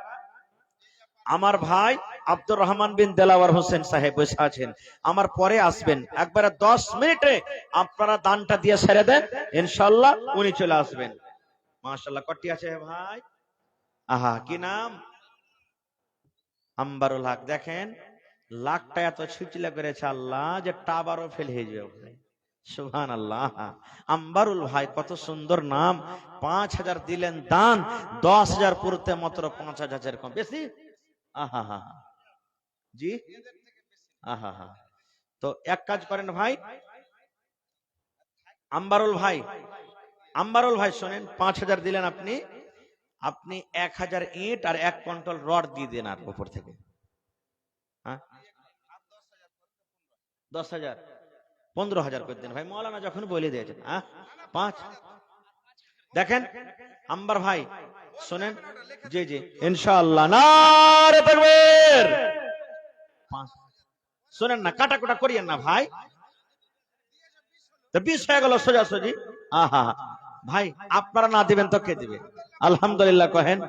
আমার ভাই আব্দুর রহমান বিন দেলাওয়ার হোসেন সাহেব বসে আছেন, আমার পরে আসবেন। একবারে 10 মিনিটে আপনারা দানটা দিয়ে ছেড়ে দেন, ইনশাআল্লাহ উনি চলে আসবেন। মাশাআল্লাহ। কটি আছে ভাই? আহা, কি নাম? আম্বারুল হক। দেখেন লাখটা এত ছিচলে করেছে আল্লাহ যে টাবারও ফেল হয়ে যাবে। সুবহানাল্লাহ। আম্বারুল ভাই, কত সুন্দর নাম। 5,000 দিলেন দান, 10,000 পুরতে মাত্র 5,000 কম বেশি। আহা হা, জি আহা হা। তো এক কাজ করেন ভাই, আম্বারুল ভাই, আম্বারুল ভাই শোনেন, 5,000 দিলেন আপনি, আপনি 1,000 ইট আর 1 কুইন্টাল রড দিয়ে দেন আর উপর থেকে। হ্যাঁ, 10,000 15,000 করে দেন ভাই। মৌলানা যখন বলে দিয়েছেন। হ্যাঁ, 5। দেখেন আম্বার ভাই শোনেন, জি জি ইনশাআল্লাহ। নারে তাকবীর। শোনেন না, কাটাকুটা করিয়েন না ভাই, 20 হয়ে গেল সোজাসুজি। আহা ভাই, আপনারা না দিবেন তো কে দিবে? আলহামদুলিল্লাহ কহেন।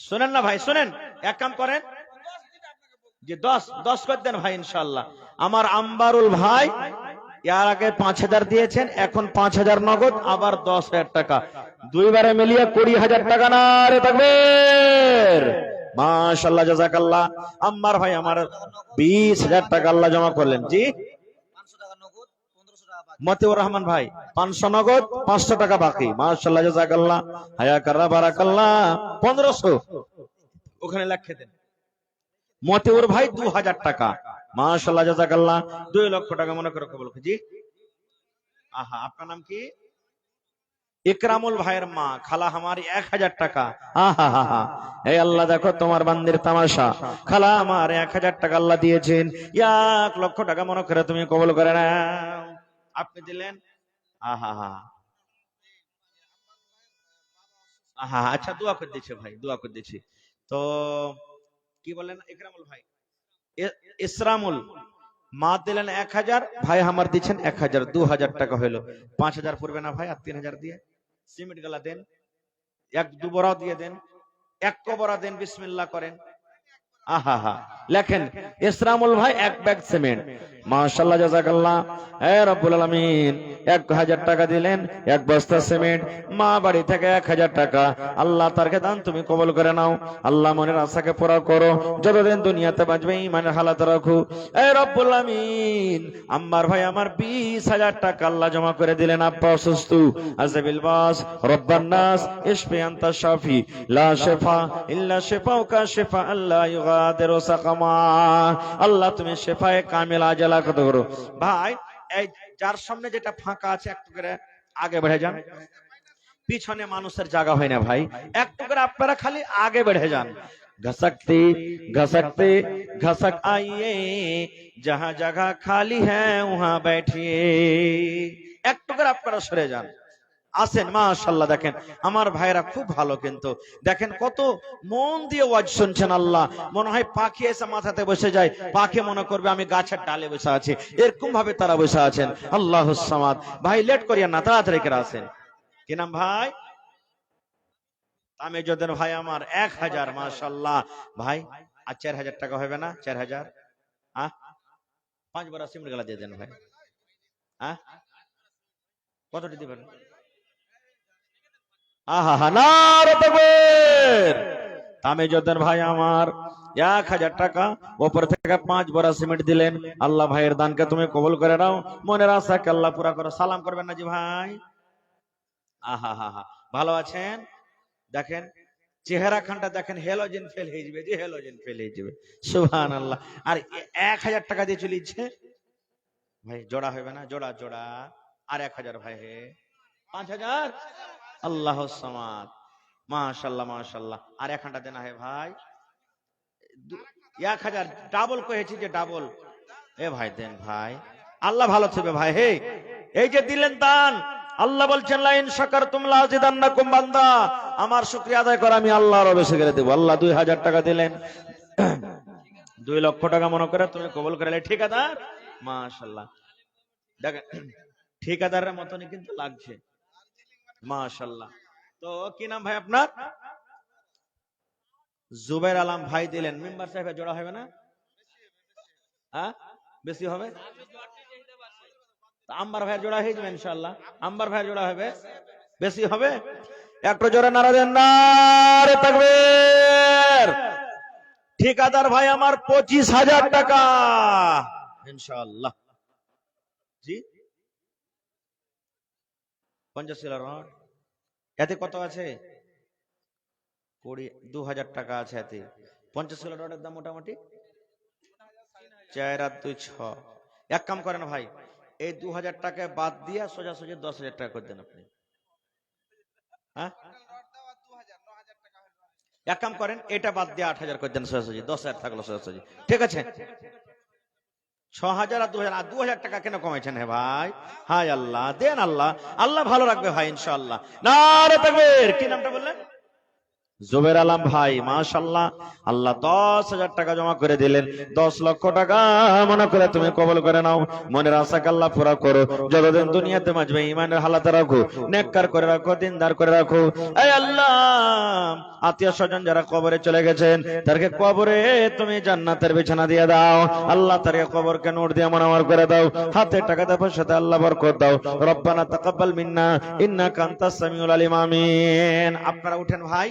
শোনেন না ভাই, শোনেন, এক কাম করেন যে 10 করে দেন ভাই ইনশাআল্লাহ। আমার আম্বারুল ভাই এর আগে 5000 দিয়েছেন, এখন 5000 নগদ, আবার 10,000 টাকা, দুইবারে মিলিয়ে 20,000 টাকা। না রে তাকবীর, মাশাআল্লাহ, জাযাকাল্লাহ। আম্বার ভাই আমার 20,000 টাকা আল্লাহ জমা করলেন। জি, মতিউর রহমান ভাই 500 নগদ, 500 টাকা বাকি। মাশাআল্লাহ, জাযাকাল্লাহ, হায়াকাল্লাহ, বারাকাল্লাহ। 1500 ওখানে লিখে দেন। মতিউর ভাই 2000 টাকা, মাশাআল্লাহ, জাযাকাল্লাহ। 2 লক্ষ টাকা মনে করে কবুল। জি, আহা, আপনার নাম কি? ইকরামুল ভাইয়ের মা খালা আমার 1000 টাকা। আহা হা হা, এই আল্লাহ দেখো তোমার বান্দির তামাশা, খালা আমার 1000 টাকা আল্লাহ দিয়েছেন, 1 লক্ষ টাকা মনে করে তুমি কবুল করে নাও। আপনি দিলেন। আহা হা, আহা, আচ্ছা, দোয়া করে দিচ্ছি ভাই, দোয়া করে দিচ্ছি। তো কি বলেন ইকরামুল ভাই? ইসরামুল মা দিলেন 1000, ভাই আমার দিচ্ছেন 1000, 2000 টাকা হইলো। 5000 পড়বে না ভাই? আর 3000 দিয়ে সিমেন্ট গালা দেন, 1-2 বড়া দিয়ে দেন, 1 কবরা দেন, বিসমিল্লাহ করেন। আহা হা, লেখেন ইসরামুল ভাই 1 ব্যাগ সিমেন্ট। মাশাআল্লাহ, জাযাকাল্লাহ। হে রব্বুল আলামিন, 1000 টাকা দিলেন, 1 বস্তা সিমেন্ট, মা বাড়ি থেকে 1000 টাকা। আল্লাহ তারকে দান তুমি কবুল করে নাও। আল্লাহ মনের আশাকে পুরা করো, যতদিন দুনিয়াতে বাঁচবে ঈমানের হালাত রাখো। হে রব্বুল আলামিন, আম্মার ভাই আমার 20,000 টাকা আল্লাহ জমা করে দিলেন। আব্বা অসুস্থ, আযাবিল বাস, রব্বান নাস, ইশফি আনতা শাফি, লা শিফা ইল্লা শিফাউকা, শিফা আল্লাহ ইউগাদিরু সাকামা। আল্লাহ তুমি শিফায়ে কামিল আজলা কত করো। ভাই, এই যার সামনে যেটা ফাঁকা আছে একটু করে আগে বেড়ে যান, পিছনে মানুষের জায়গা হয় না ভাই, একটু করে আপনারা খালি আগে বেড়ে যান। घसकते घसकते घसक आइए, जहां जगह खाली है वहां बैठिए। একটু করে আপনারা সরে যান, আসেন। মাশাআল্লাহ, দেখেন আমার ভাইরা খুব ভালো, কিন্তু দেখেন কত মন দিয়ে ওয়াজ শুনছেন। আল্লাহ, মনে হয় পাখি এসে মাথাতে বসে যায়, পাখি মনে করবে আমি গাছের ডালে বসে আছি, এরকম ভাবে তারা বসে আছেন। আল্লাহুস সামাদ। ভাই লেট করিয়েন না, তাড়াতাড়ি করে আসেন। কি নাম ভাই? তামিজুদ্দিন ভাই আমার 1000। মাশাআল্লাহ ভাই, আর 4000 টাকা হবে না? 4000 5 বড় সিমেন্ট গালা দিয়ে দেন ভাই। কতটি দিবেন? আহা হা, নারে তাকবীর। তামিজুদ্দিন ভাই আমার 1000 টাকা, উপর থেকে 5 বড় সিমেন্ট দিলেন। আল্লাহ ভাইয়ের দানকে তুমি কবুল করে নাও, মনের আশাকে আল্লাহ পুরা করো। সালাম করবেন না জি ভাই? আহা হা হা, ভালো আছেন? দেখেন চেহারা খানটা দেখেন, হেলোজেন ফেল হয়ে যাবে, যে হেলোজেন ফেল হয়ে যাবে। সুবহানাল্লাহ। আর 1000 টাকা দিয়ে চলিছে ভাই, জোড়া হবে না? জোড়া জোড়া। আর 1000 ভাই, হে 5000। আল্লাহুস সামাদ। মাশাআল্লাহ মাশাআল্লাহ। আর 1 দেনা হে ভাই, 1000 ডাবল কহেছি যে ডাবল। এ ভাই দেন ভাই, আল্লাহ ভালো থাকবে ভাই। হে, এই যে দিলেন দান, আল্লাহ বলছেন লা ইন শাকারতুম লা আযিদান্নাকুম। বান্দা আমার শুকরিয়া আদায় কর, আমি আল্লাহ আরো বেশি করে দেব। আল্লাহ 2000 টাকা দিলেন, 2 লক্ষ টাকা মনে করে তুমি কবুল করে ঠিকাদার। মাশাআল্লাহ, দেখেন ঠিকাদারের মতনই কিন্তু লাগছে। মাশাআল্লাহ। তো কি নাম ভাই আপনার? জুবাইর আলম ভাই দিলেন। মেম্বার সাহেবের জোড়া হবে না? বেশি হবে? আম্বার ভাইয়ের জোড়া হয়ে যাবে ইনশাআল্লাহ। আম্বার ভাইয়ের জোড়া হবে, বেশি হবে। একটু জোরে নারা দেন, নারে তাকবীর। ঠিকাদার ভাই আমার 25,000 টাকা ইনশাআল্লাহ। জি, 50 কিলো রড। এতে কত আছে? 2000 টাকা আছে এতে। 50 কিলো রডের দাম মোটামুটি 4 আর 2 6। এক কাম করেন ভাই, এই 2000 টাকা বাদ দিয়ে সোজাসুজি 10,000 টাকা করে দেন আপনি। এক কাম করেন, এটা বাদ দিয়ে 8000 করে দেন সোজাসুজি, 10,000 থাকলো সোজাসুজি। ঠিক আছে? 6000 আর 2000, আর 2000 টাকা কেন কমাইছেন হে ভাই? হায় আল্লাহ, দেন আল্লাহ, আল্লাহ ভালো রাখবে ভাই ইনশাআল্লাহ। নারে তাকবীর। কি নামটা বললেন? জুবের আলম ভাই মাশাআল্লাহ, আল্লাহ 10,000 টাকা জমা করে দিলেন। 10 লক্ষ টাকা মনে করে তুমি কবুল করে নাও। মনের আশাকে আল্লাহ পুরা করো। যতদিন দুনিয়াতে বাঁচবে ঈমানের হালাতে রাখো, নেককার করে রাখো, দিনদার করে রাখো। এই আল্লাহ, আত্মীয় স্বজন যারা কবরে চলে গেছেন তাদেরকে কবরে তুমি জান্নাতের বিছানা দিয়ে দাও। আল্লাহ তাদেরকে কবরকে নূর দিয়ে মনোয়ার করে দাও। হাতে টাকা দেওয়ার সাথে আল্লাহ বরকত দাও। রব্বানা তাকাব্বাল মিন্না ইন্নাকা আনতাস সামিউল আলিম। আমিন। আপনারা উঠেন ভাই।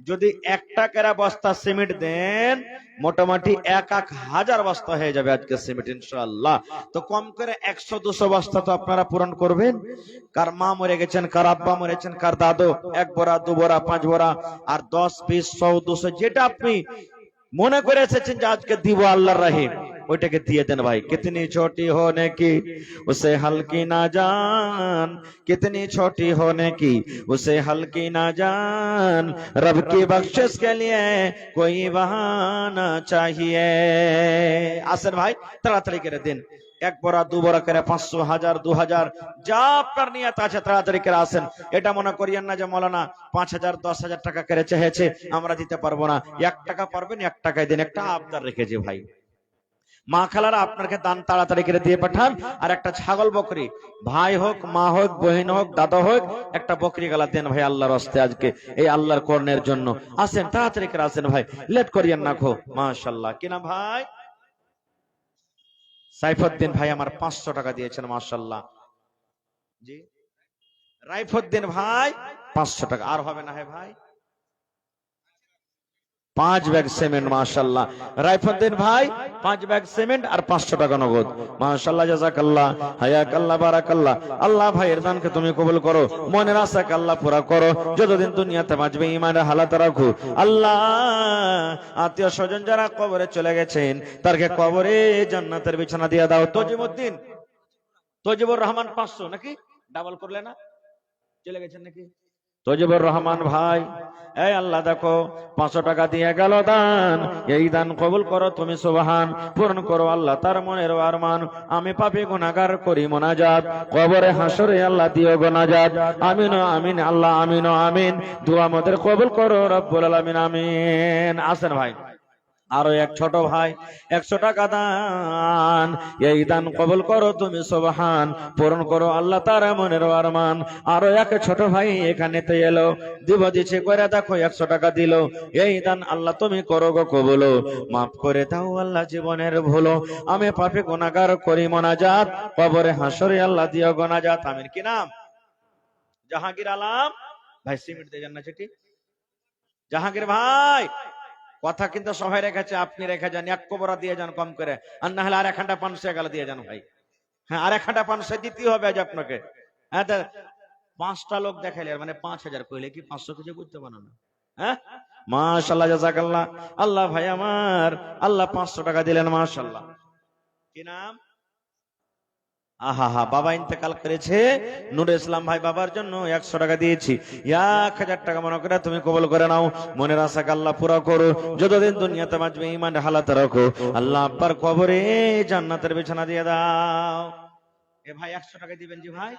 যদি 1 টাকার বস্তা সিমেন্ট দেন, মোটামুটি 1,000 বস্তা হয়ে যাবে আজকে সিমেন্ট ইনশাআল্লাহ। তো কম করে 100-200 বস্তা তো আপনারা পূরণ করবেন। কার মা মরে গেছেন, কার আব্বা মরেছেন, কার দাদু, 1 বোরা 2 বোরা 5 বোরা আর 10 20 100 200 যেটা আপনি মনে করে এসেছেন যে আজকে দিব আল্লাহর রহিম, ওইটাকে দিয়ে দেন ভাই। কিতনি ছোটি হোনে কি উসে হালকি না জান, कितनी छोटी होने की उसे हल्की ना जान, रब की बख्शिश के लिए कोई बहाना चाहिए। আসেন ভাই, তাড়াতাড়ি করে দিন। 1 বোরা 2 বোরা করে 500 1000 2000 যা আপনার নিয়ত আছে তাড়াতাড়ি করে আসেন। এটা মনে করিয়েন না যে মৌলানা 5000 10,000 টাকা করে চেয়েছে আমরা দিতে পারবো না। 1 টাকা পারবেন 1 টাকায় দিন। একটা আবদার রেখেছি ভাই, মা খালারা আপনাকে দান তাড়াতাড়ি করে দিয়ে পাঠান। আর একটা ছাগল বকরি, ভাই হোক মা হোক বহিন হোক দাদা হোক, একটা বকরি গালা দেন ভাই আল্লাহর রাস্তায় আজকে এই আল্লাহর কর্ণের জন্য। আসেন তাড়াতাড়ি করে আসেন ভাই, লেট করিয়েন না খো। মাশাআল্লাহ, কি নাম ভাই? সাইফুদ্দিন ভাই আমার 500 টাকা দিয়েছেন মাশাআল্লাহ। জি রাইফুদ্দিন ভাই 500 টাকা। আর হবে না হে ভাই? 5 ব্যাগ সিমেন্ট মাশাআল্লাহ। রাইফুদ্দিন ভাই 5 ব্যাগ সিমেন্ট আর 500 টাকা নগদ মাশাআল্লাহ। জাযাকাল্লাহ, হায়াকাল্লাহ, বারাকাল্লাহ। আল্লাহ ভাইয়ের দানকে তুমি কবুল করো, মনের আশাকে আল্লাহ পুরা করো। যতদিন দুনিয়াতে বাঁচবে ঈমানের হালাতে রাখো আল্লাহ। আত্মীয় স্বজন যারা কবরে চলে গেছেন তাদেরকে কবরে জান্নাতের বিছানা দিয়ে দাও। তজিমউদ্দিন, তজিবুর রহমান 500 নাকি ডাবল করলে না, চলে গেছেন নাকি? তজিবুর রহমান ভাই, এই আল্লাহ দেখো 500 টাকা দিয়ে গেল দান, এই দান কবুল করো তুমি সুবহান, পূরণ করো আল্লাহ তার মনের আরমান। আমি পাপী গুনাহগার করি মোনাজাত, কবরে হাসরে আল্লাহ দিও গোনাজাত। আমিন আমিন আল্লাহ, আমিন আমিন। দোয়া আমাদের কবুল করো রব্বুল আলামিন, আমিন। আসেন ভাই, আরো এক ছোট ভাই 100 টাকা দান, এই দান কবুল করো তুমি সুবহান, পূরণ করো আল্লাহ তার মনের আরমান। আরো এক ছোট ভাই এখানে তো এলো, দিব দিছে করে দেখো 100 টাকা দিল। এই দান আল্লাহ তুমি করো গো কবুল, মাফ করে দাও আল্লাহ জীবনের ভুল। আমি পাপী গুনাহগার করি মোনাজাত, কবরে হাসরে আল্লাহ দিও গোনাজাত। আমিন। কি নাম? জাহাঙ্গীর আলম ভাই। সিমেন্ট দিয়ে যান না চিঠি। জাহাঙ্গীর ভাই কথা কিন্তু সবাই রেখেছে, আপনি রেখে যান। 1 কোবরা দিয়ে যান কম করে, আর না হলে আর 1 ঘন্টা 500 গালা দিয়ে যান ভাই। হ্যাঁ, আর 1 ঘন্টা 500 দিতে হবে আজ আপনাকে। হ্যাঁ, 5টা লোক দেখাইলে মানে 5000 কইলে কি 500 কিছু বুঝতে পারো না? হ্যাঁ মাশাআল্লাহ, জাযাকাল্লাহ। আল্লাহ ভাই আমার আল্লাহ 500 টাকা দিলেন মাশাআল্লাহ। কি নাম? আহা, বাবা ইন্তেকাল করেছে, নূর ইসলাম ভাই বাবার জন্য 100 টাকা দিয়েছি। 1000 টাকা মনে করে তুমি কবুল করে নাও, মনের আশাকে আল্লাহ পুরা করো। যতদিন দুনিয়াতে বাঁচবে ঈমানের হালাতে রাখো আল্লাহ আব্বার কবরে জান্নাতের বিছানা দিয়ে দাও। এ ভাই 100 টাকা দিবেন জি ভাই।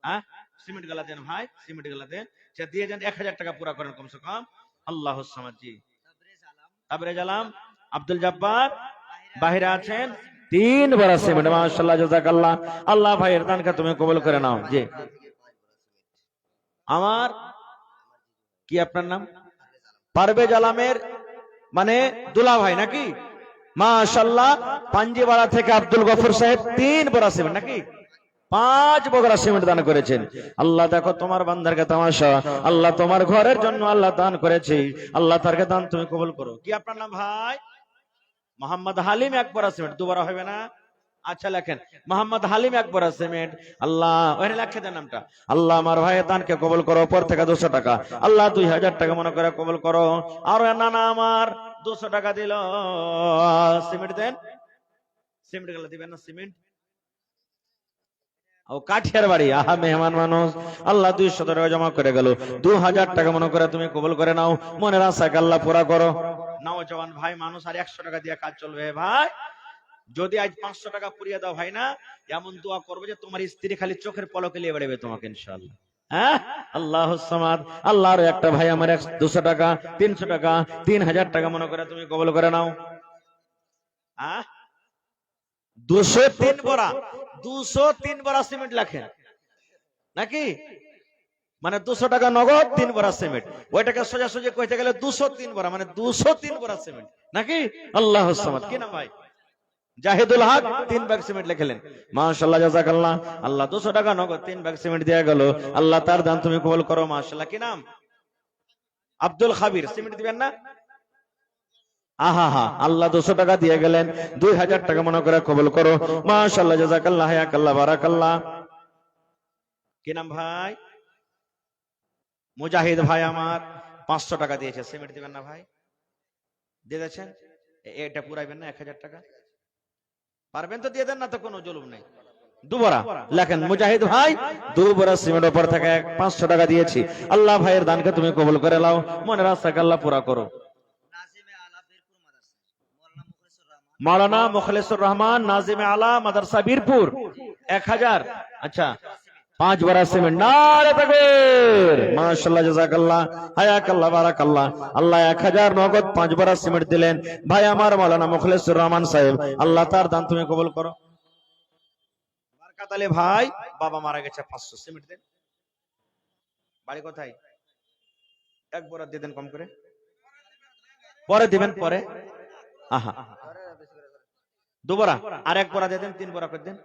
হ্যাঁ, সিমেন্ট গালা দেন ভাই, সিমেন্ট গালা দেন। সে দিয়ে যান, 1000 টাকা পুরা করেন কমসে কম। আল্লাহুস সামাদ জি। তাবরেজ আলম, আব্দুল জব্বার বাহিরে আছেন, 3 বড় সিমেন্ট মাশাআল্লাহ, জাযাকাল্লাহ। আল্লাহ ভাইয়ের দানকে তুমি কবুল করে নাও। জি আমার কি আপনার নাম? পারভেজ আলমের মানে দুলা ভাই নাকি? মাশাআল্লাহ। পাঞ্জিবাড়া থেকে আব্দুল গফুর সাহেব 3 বড় সিমেন্ট নাকি 5 বগরা সিমেন্ট দান করেছেন। আল্লাহ দেখো তোমার বান্দারকে তামাশা, আল্লাহ তোমার ঘরের জন্য আল্লাহ দান করেছে, আল্লাহ তারকে দান তুমি কবুল করো। কি আপনার নাম ভাই? মোহাম্মদ হালিম 1 বড় সিমেন্ট, 2 বড় হবে না? আচ্ছা লেখেন, মোহাম্মদ হালিম 1 বড় সিমেন্ট। আল্লাহ ওখানে লেখে দেন নামটা। আল্লাহ আমার ভাইয়ের দানকে কবুল করো। উপর থেকে 200 টাকা আল্লাহ 2000 টাকা মনে করে কবুল করো। আর নানা আমার 200 টাকা দিল, সিমেন্ট দেন। সিমেন্ট গুলো দিবেন না? সিমেন্ট ও কাঠিয়ার বাড়ি, আহা মেহমান মানুষ। আল্লাহ 200 টাকা জমা করে গেল, 2000 টাকা মনে করে তুমি কবুল করে নাও, মনের আশাকে আল্লাহ পুরা করো। নওজওয়ান ভাই মানুষ, আর 100 টাকা দিয়ে কাজ চলবে ভাই। যদি আজ 500 টাকা পুড়িয়ে দাও ভাই না, এমন দোয়া করবে যে তোমার স্ত্রী খালি চোখের পলকে নিয়ে বেড়াবে তোমাকে ইনশাআল্লাহ। হ্যাঁ, আল্লাহ সামাদ। আল্লাহর একটা ভাই আমার 200 টাকা, 300 টাকা, 3000 টাকা মনে করে তুমি কবুল করে নাও। 203 বড়া, 203 বড়া সিমেন্ট লেখেন নাকি? মানে 200 টাকা নগদ, 3 বড়া সিমেন্ট। ওইটাকে সোজাসুজি কইতে গেলে 203 বড়া, মানে 203 বড়া সিমেন্ট নাকি? আল্লাহ সামাদ। কি নাম ভাই? জাহিদুল হক 3 ব্যাগ সিমেন্ট লিখলেন। মাশাআল্লাহ, জাযাকাল্লাহ। আল্লাহ 200 টাকা নগদ 3 ব্যাগ সিমেন্ট দিয়ে গেল। আল্লাহ তার দান তুমি কবুল করো। মাশাআল্লাহ। কি নাম? আব্দুল খাবির। সিমেন্ট দিবেন না? আহা হা, আল্লাহ 200 টাকা দিয়ে গেলেন। 2000 টাকা মনে করে কবুল করো। মাশাআল্লাহ, জাযাকাল্লাহ, হায়াকাল্লাহ, বারাকাল্লাহ। কি নাম ভাই? মুজাহিদ ভাই আমার 500 টাকা দিয়েছে। সিমেন্ট দিবেন না ভাই? দিয়ে দিয়েছেন। এটা পুরাইবেন না 1000 টাকা? পারবেন তো দিয়ে দেন, না তো কোনো জুলুম নেই। দুবরা লেখেন মুজাহিদ ভাই, 2 বড়া সিমেন্ট উপর থেকে 500 টাকা দিয়েছি। আল্লাহ ভাইয়ের দানকে তুমি কবুল করে নাও, মনের আশাকে আল্লাহ পুরা করো। মাওলানা মুখলেসুর রহমান, নাজিমে আলা মাদ্রাসা বীরপুর, 1000। আচ্ছা, 5 বড়া সিমেন্ট। নারে তাকবীর। মাশাআল্লাহ, জাযাকাল্লাহ, হায়াকাল্লাহ, বারাকাল্লাহ। আল্লাহ 1000 নগদ 5 বড়া সিমেন্ট দিলেন ভাই আমার মাওলানা মুখলেসুর রহমান সাহেব। আল্লাহ তার দান তুমি কবুল করো। বারকাত আলী ভাই, বাবা মারা গেছে, 500 সিমেন্ট দেন। বাড়ি কোথায়? 1 বড়া দিয়ে দেন কম করে। পরে দিবেন, পরে। আহা, 2 বড়া আর 1 বড়া দিয়ে দেন, 3 বড়া করে দেন।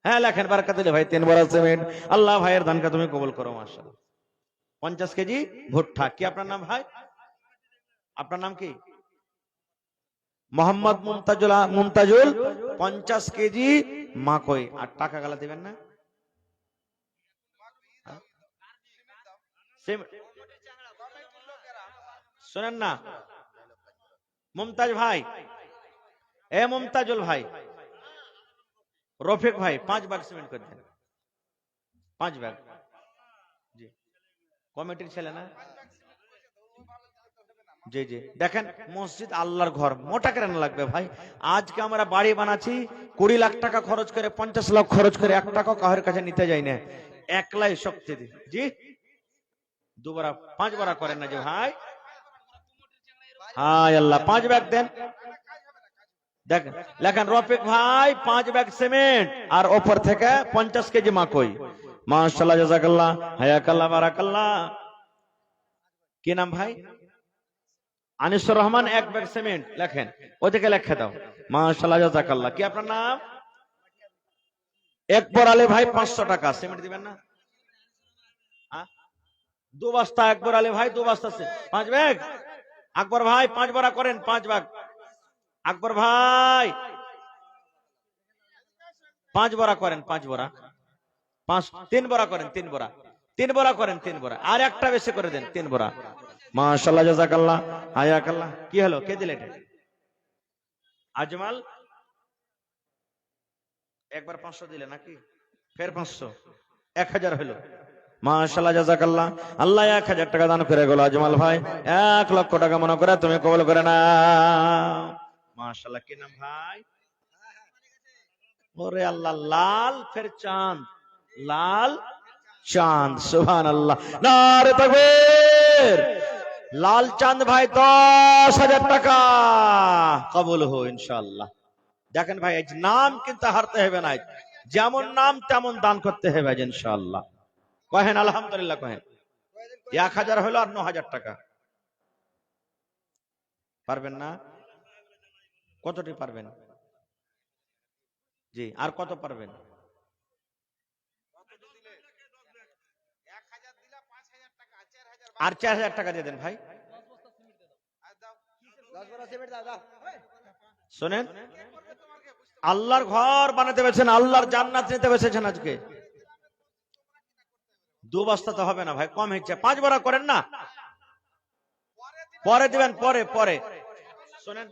হ্যাঁ লেখেন, বারকাত আলী ভাই 3 বড়া সিমেন্ট। আল্লাহ ভাইয়ের দানকে তুমি কবুল করো। মাশাআল্লাহ। 50 কেজি ভুট্টা। কি আপনার নাম ভাই? আপনার নাম কি? মোহাম্মদ মুমতাজুল। 50 কেজি মাকই। আর টাকা গালা দিবেন না? শোনেন না মুমতাজ ভাই, এ মুমতাজুল ভাই, রফিক ভাই, 5 ব্যাগ সিমেন্ট করে দেন। 5 ব্যাগ। জি, কমিটির ছেলে না? জি জি। দেখেন, মসজিদ আল্লাহর ঘর, মোটা কেন লাগবে ভাই? আজকে আমরা বাড়ি বানাচ্ছি, 20 লাখ টাকা খরচ করে, 50 লাখ খরচ করে, 1 টাকা কাহের কাছে নিতে যাই না, একলাই শক্তি দি। জি, 2 বড়া 5 বড়া করেন না যে ভাই? হায় আল্লাহ, 5 ব্যাগ দেন। দেখেন লেখেন, রফিক ভাই 5 ব্যাগ সিমেন্ট আর ওপর থেকে 50 কেজি মাকই। মাশাআল্লাহ, জাযাকাল্লাহ, হায়াকাল্লাহ, বারাকাল্লাহ। কি নাম ভাই? আনিসুর রহমান, 1 ব্যাগ সিমেন্ট লেখেন, ওদিকে লেখে দাও। মাশাআল্লাহ, জাযাকাল্লাহ। কি আপনার নাম? একবর আলী ভাই, 500 টাকা। সিমেন্ট দিবেন না? 2 বস্তা একবর আলী ভাই, 2 বস্তা 5 ব্যাগ। আকবর ভাই 5 বড়া করেন, 5 ব্যাগ। আকবর ভাই 5 বড়া করেন, 5 বড়া। 3 বড়া করেন, 3 বড়া। 3 বড়া করেন, 3 বড়া। আর একটা বেশি করে দেন, 3 বড়া। মাশাআল্লাহ, জাযাকাল্লাহ, হায়াকাল্লাহ। কি হলো? কে দিলে এটা? আজমাল। একবার 500 দিলে নাকি? ফের 500, 1000 হলো। মাশাআল্লাহ, জাযাকাল্লাহ। আল্লাহ 1000 টাকা দান করে গেল আজমাল ভাই। 1 লক্ষ টাকা মনে করে তুমি কবুল করে নাও। মাশাআল্লাহ। কি নাম ভাই? ওরে আল্লাহ, লাল ফের চাঁদ, লাল চাঁদ। সুবহানাল্লাহ, নারে তাকবীর। লাল চাঁদ ভাই 10,000 টাকা কবুল হো ইনশাআল্লাহ। দেখেন ভাই, এই নাম কিন্তু হারতে হবে না, যেমন নাম তেমন দান করতে হবে ইনশাআল্লাহ। কহেন আলহামদুলিল্লাহ, কহেন। 1000 হলো আর 9000 টাকা। পারবেন না? কতটি পারবেন? জি, আর কত পারবেন? আর 4000 টাকা দিয়ে দেন ভাই। শোনেন, আল্লাহর ঘর বানাতে পেরেছেন, আল্লাহর জান্নাত নিতে পেরেছেন। আজকে 2 বস্তা তো হবে না ভাই, কম হচ্ছে। 5 বড়া করেন না? পরে দিবেন, পরে পরে। শোনেন,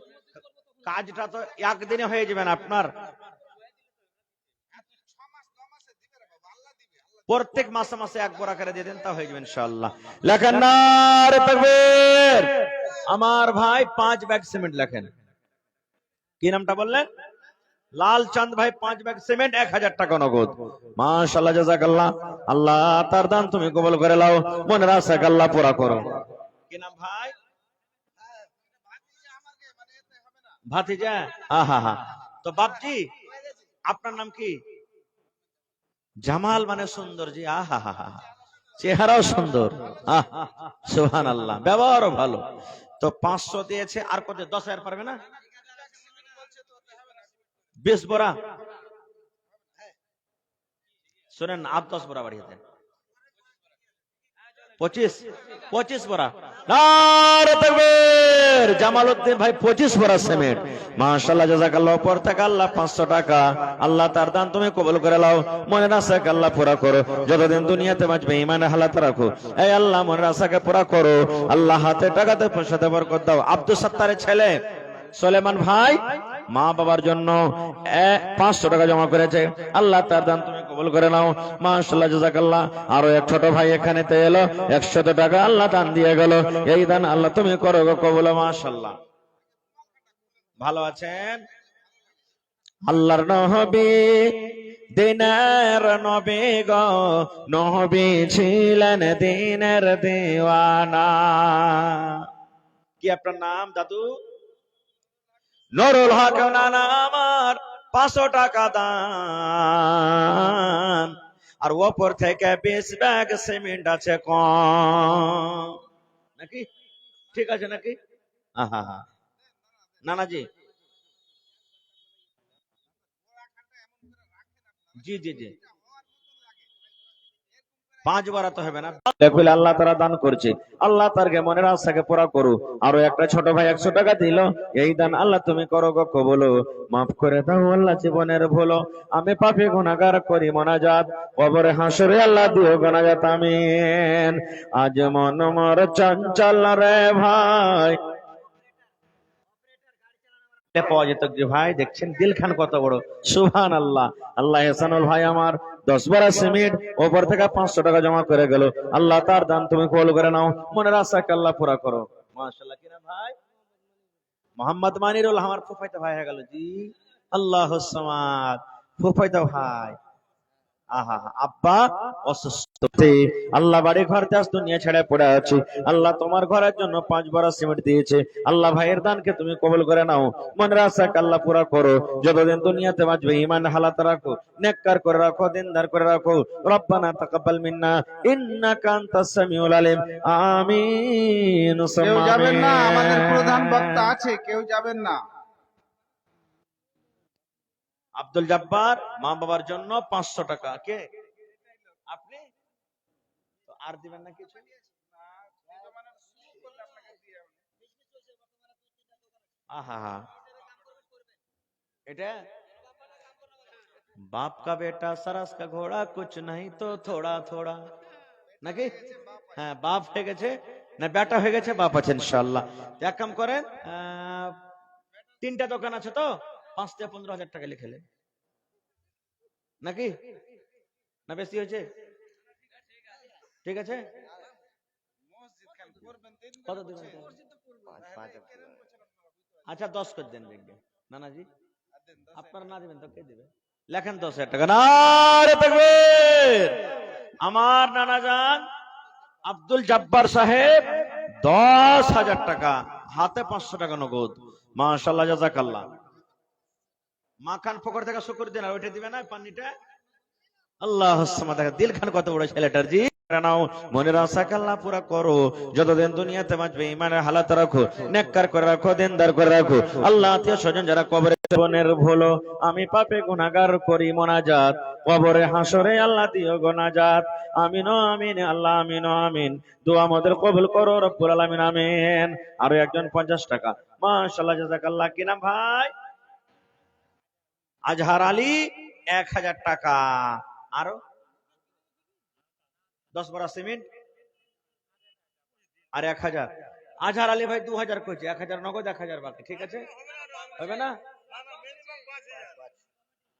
কাজটা তো একদিনে হয়ে যাবে না আপনার, প্রত্যেক মাসে মাসে 1 বড়া করে দিয়ে দেন, তা হয়ে যাবে ইনশাআল্লাহ। লেখেন, নারে তাকবীর। আমার ভাই 5 ব্যাগ সিমেন্ট লেখেন। কি নামটা বললেন? লাল চাঁদ ভাই 5 ব্যাগ সিমেন্ট 1000 টাকা নগদ। মাশাআল্লাহ, জাযাকাল্লাহ। আল্লাহ তার দান তুমি কবুল করে নাও, মনের আশা আল্লাহ পুরা করো। কি নাম ভাই? ভাতিজা। আহা হা। তো বাপজি আপনার নাম কি? জামাল মানে সুন্দর জি। আহা হা হা। চেহারাও সুন্দর। সুবহানাল্লাহ, ব্যবহারও ভালো। তো 500 দিয়েছে, আর কত? 10,000 পারবে না? 20 বড়া শুনেন, আপ 10 বড়া বাড়িয়ে দেন। 25 বড়া। নারে তাকবীর! জামালউদ্দিন ভাই 25 বড়া সিমেন্ট। মাশাআল্লাহ, জাযাকাল্লাহ। পর থেকে আল্লাহ 500 টাকা আল্লাহ তার দান তুমি কবুল করে নাও, মনের আশাকে আল্লাহ পুরা করো। যতদিন দুনিয়াতে বাঁচবে ঈমানের হালাত রাখো। এই আল্লাহ মনের আশাকে পুরা করো। আল্লাহ হাতে টাকাতে পয়সাতে বরকত দাও। আব্দুল সত্তারের ছেলে সুলেমান ভাই মা বাবার জন্য 500 টাকা জমা করেছে, আল্লাহ তার দান তুমি কবুল করে নাও। মাশাআল্লাহ, জাযাকাল্লাহ। আরো এক ছোট ভাই এখানেতে এলো, 100 টাকা আল্লাহ দান দিয়ে গেল। এই দান আল্লাহ তুমি করো গো কবুল। মাশাআল্লাহ, ভালো আছেন? আল্লাহর নবী দিনের নবী গো, নবী ছিলেন দিনের দিওয়ানা। কি আপনার নাম দাদু? নুরুল হক নানা আমার 500 টাকা দান, আর ওপর থেকে 20 ব্যাগ সিমেন্ট আছে কম নাকি? ঠিক আছে নাকি? আহা হা। নানাজি জি জি জি, 5 বারা তো হবে না। দেখুন আল্লাহ তারা দান করছে, আল্লাহ তারকে মনের আশাকে পুরা করো। আরো একটা ছোট ভাই 100 টাকা দিল, এই দান আল্লাহ তুমি করো গো কবুল। মাফ করে দাও আল্লাহ জীবনের ভুল, আমি পাপী গুনাহগার করি মোনাজাত, কবরে হাসরে আল্লাহ দিও গুনাহগাত আমিন। আজ মন মোর চঞ্চল রে ভাই, পাওয়া যেত যে ভাই, দেখছেন দিল খান কত বড়। সুবহানাল্লাহ। আল্লাহ এহসানুল ভাই আমার 10 বড়া সিমেন্ট ওপর থেকে 500 টাকা জমা করে গেল, আল্লাহ তার দান তুমি কবুল করে নাও, মনের আশাকে আল্লাহ পুরা করো। মাশাআল্লাহ। কিনা ভাই? মোহাম্মদ মানিরুল আমার ফুফাইতো ভাই হয়ে গেল জি। আল্লাহুস সামাদ। ফুফাইতো ভাই। আহা, আব্বা অসুস্থ, আল্লাহ বাড়ি ঘর দেশ দুনিয়া ছেড়ে পড়ে আছি, আল্লাহ তোমার ঘরের জন্য 5 বড়া সিমেন্ট দিয়েছে, আল্লাহ ভাইয়ের দানকে তুমি কবুল করে নাও, মনের আশাকে আল্লাহ পুরা করো। যতদিন দুনিয়াতে বাঁচবে ঈমান হালাত রাখো, নেককার করে রাখো, দিনদার করে রাখো। রব্বানা তাকাব্বাল মিন্না ইন্নাকা আনতাস সামিউল আলিম। আমিন। কেউ যাবেন না, আমাদের প্রধান বক্তা আছে, কেউ যাবেন না। আব্দুল জব্বার মা বাবার জন্য 500 টাকা। কে আপনি? তো আর দিবেন না কিছু? आहा, এটা बाप का बेटा सरस का घोड़ा कुछ नहीं तो थोड़ा थोड़ा নাকি? হ্যাঁ, বাপ হয়ে গেছে না বেটা হয়ে গেছে, বাপ আছে ইনশাআল্লাহ। এক কাম করেন, 3টা দোকান আছে তো 5 থেকে 15,000 টাকা লিখেলেন নাকি? না বেশি হয়েছে? ঠিক আছে, কত দিবেন? আচ্ছা 10 করে দেন দেখবে নানাজি। আপনারা না দিবেন তো কে দিবে? লেখেন 10,000 টাকা। নারে তাকবীর! আমার নানা জান আব্দুল জব্বার সাহেব 10,000 টাকা, হাতে 500 টাকা নগদ। মাশাআল্লাহ, জাযাকাল্লাহ। মাখান ফকর থেকে শুকর দেন, আর ওইটা দিবে না পানিটা। আল্লাহুস সামাদ। দিল খান কত বড় ছেলেটার জি। নাও, মনের আশাকে আল্লাহ পুরা করো। যতদিন দুনিয়াতে বাঁচবে ঈমানের হালাত রাখো, নেককার করে রাখো, দিনদার করে রাখো। আল্লাহ আত্মীয় স্বজন যারা কবরে জীবনের ভুলো, আমি পাপে গুনাহগার করি মোনাজাত, কবরে হাসরে আল্লাহ দিও গুনাহজাত। আমিন ও আমিন, আল্লাহ আমিন ও আমিন। দোয়া আমাদের কবুল করো রব্বুল আলামিন আমিন। আরো একজন 50 টাকা। মাশাআল্লাহ, জাযাকাল্লাহ। কি নাম ভাই? আজহার আলী 1000 টাকা। আরো 10 বড়া সিমেন্ট আর 1000। আজহার আলী ভাই 2000 কইছে, 1000 নগদ, 1000 বাকি। ঠিক আছে, হবে না?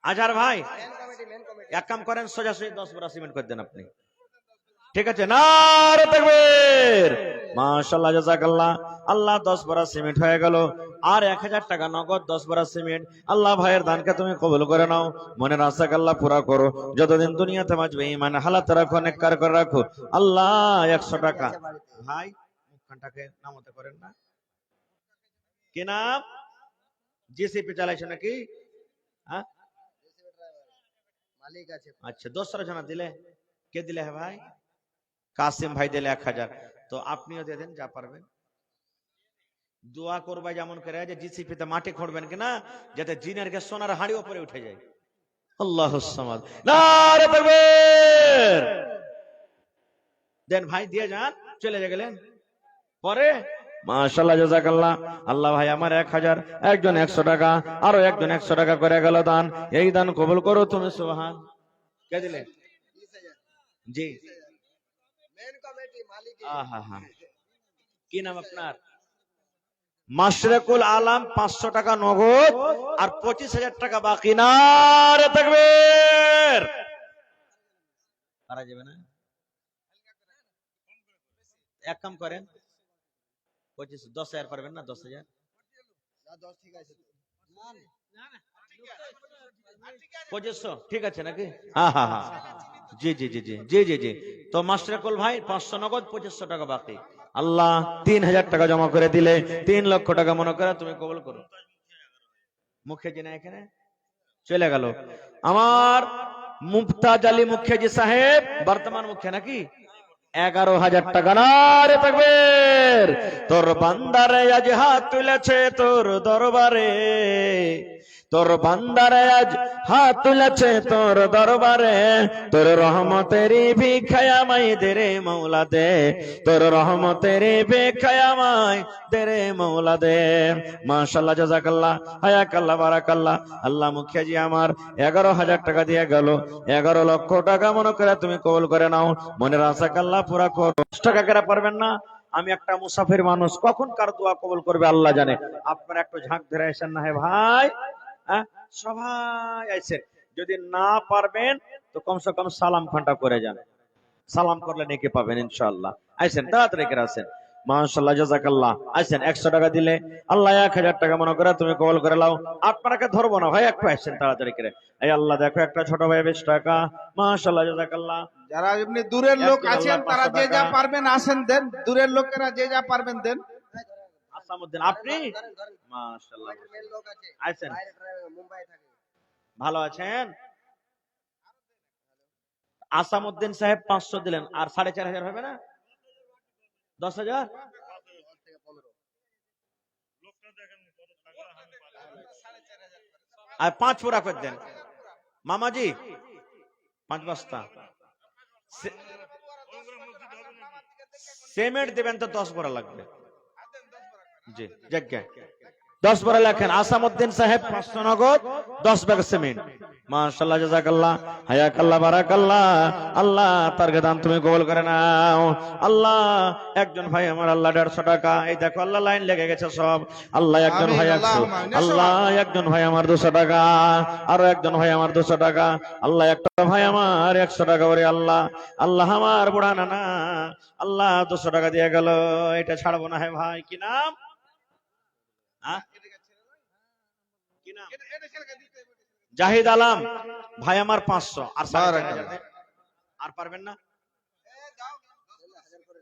আজহার ভাই এক কাম করেন, সোজাসুজি 10 বড়া সিমেন্ট করে দেন আপনি। ঠিক আছে, নারে তাকবীর। মাশাআল্লাহ, জাযাকাল্লাহ। আল্লাহ 10 বড়া সিমেন্ট হয়ে গেল, আর 1000 টাকা নগদ 10 বড়া সিমেন্ট। আল্লাহ ভাইয়ের দানকে তুমি কবুল করে নাও, মনের আশাকে আল্লাহ পুরা করো। যতদিন দুনিয়াতে বাঁচবে ঈমান হালাতে রাখো, নেককার করে রাখো। আল্লাহ 100 টাকা ভাই মুখখানটাকে নামতে করেন না, কি নাম? জিসিপি চালাইছো নাকি? হ্যাঁ, আচ্ছা, 10 জন দিলে, কে দিলে? হ্যাঁ ভাই, কাসিম ভাই দিলে 1000। তো আপনিও দিয়ে দেন যা পারবেন। দোয়া করবা যেমন করে যে জিসিপিতে মাটি খড়বেন কিনা, যাতে জিনের কে সোনার হাঁড়ি উপরে উঠে যায়। আল্লাহুস সামাদ, নারে তাকবীর। দেন ভাই, দিয়ে যান, চলে গেলেন পরে। মাশাআল্লাহ, জাযাকাল্লাহ। আল্লাহ ভাই আমার 1000, একজন 100 টাকা, আরো একজন 100 টাকা করে গেল দান। এই দান কবুল করো তুমি, সুবহান। কে দিলে? জি, আহা, কি নাম আপনার? মাশরাকুল আলম, 500 টাকা নগদ আর 25,000 টাকা বাকি। নারে তাকবীর। পারা যাবে না? এক কাম করেন, 10,000 পারবেন না? 10,000 2500 ঠিক আছে নাকি? হ্যাঁ, জি জি জি জি জি জি জি। তো মাশরাকুল ভাই 500 নগদ, 2500 টাকা বাকি। আল্লাহ 3000 টাকা জমা করে দিলে, 3 লক্ষ টাকা মনে করে তুমি কবুল করো। মুখিয়াজি না এখানে চলে গেল আমার মুফতাজ আলী মুখিয়াজি সাহেব, বর্তমান মুখিয়া নাকি? 11,000 টাকা। নারে তাকবীর। তোর বান্দারে আজ হাত তুলেছে তোর দরবারে, তোর বান্দারে আজ হাত তুলেছে তোর দরবারে, তোর রহমতেরই ভিক্ষায় আমায় দে রে মওলা দে, তোর রহমতেরই ভিক্ষায় আমায় দে রে মওলা দে। মাশাআল্লাহ, জাযাকাল্লাহ, হায়াকাল্লাহ, বারাকাল্লাহ। আল্লাহ মুখিয়াজি আমার 11,000 টাকা দিয়ে গেল। 11 লক্ষ টাকা মনে করে তুমি কবুল করে নাও, মনের আশাকে আল্লাহ পুরা করো। 10 টাকা কেরা পারবেন না? আমি একটা মুসাফির মানুষ, কখন কার দোয়া কবুল করবে আল্লাহ জানে। আপনারা একটু ঝাঁক ধরে আসেন না হে ভাই, সবাই আইসেন। যদি না পারবেন তো কমসে কম সালাম খানটা করে যান, সালাম করলে নেকি পাবেন ইনশাআল্লাহ। আইসেন, তাড়াতাড়ি করে আসেন। মাশাআল্লাহ, জাযাকাল্লাহ। আইসেন, 100 টাকা দিলে আল্লাহ 1000 টাকা মনে করে তুমি কবুল করে নাও। আপনাকে ধরবো না ভাই, একটু আসেন তাড়াতাড়ি করে। এই আল্লাহ দেখো, একটা ছোট ভাই 20 টাকা। মাশাআল্লাহ, জাযাকাল্লাহ। যারা এমনি দূরের লোক আছেন তারা যে যা পারবেন আসেন দেন, দূরের লোকেরা যে যা পারবেন দেন। আসামউদ্দিন, আপনি? মাশাআল্লাহ, আইসেন, ভালো আছেন? আসামউদ্দিন সাহেব 500 দিলেন, আর 4,500 হবে না? 10,000 আর 5 পুরা করে দেন মামাজি, 5 বস্তা সিমেন্ট দেবেন তো 10 বড়া লাগবে। জি, জায়গা 10 বড়া লেখেন। আসামউদ্দিন সাহেব 500 নগদ, 10 ব্যাগ সিমেন্ট। মাশাআল্লাহ, জাযাকাল্লাহ, হায়াকাল্লাহ, বারাকাল্লাহ। আল্লাহ তার দান তুমি কবুল করে নাও। আল্লাহ একজন ভাই আমার আল্লাহ 150 টাকা। এই দেখো আল্লাহ লাইন লেগে গেছে সব। আল্লাহ একজন ভাই 100, আল্লাহ একজন ভাই আমার 200 টাকা, আরো একজন ভাই আমার 200 টাকা, আল্লাহ একটা ভাই আমার 100 টাকা। ওরে আল্লাহ, আল্লাহ আমার বুড়া নানা আল্লাহ 200 টাকা দিয়ে গেল। এটা ছাড়বো না হে ভাই। কি নাম? কি নাম? জাহিদ আলম ভাই আমার 500, আর 4,500 আর পারবেন না?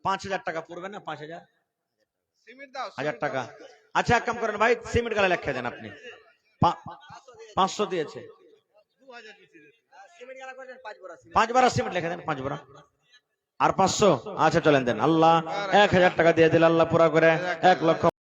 5,000 টাকা পড়বে না? 5,000 টাকা। আচ্ছা, এক কাম করেন ভাই, সিমেন্ট গালা লেখা দেন আপনি। 500 দিয়েছে, 5 বড়া সিমেন্ট লেখা দেন, 5 বড়া আর 500। আচ্ছা চলেন দেন। আল্লাহ 1,000 টাকা দিয়ে দিল, আল্লাহ পুরা করে 1 লক্ষ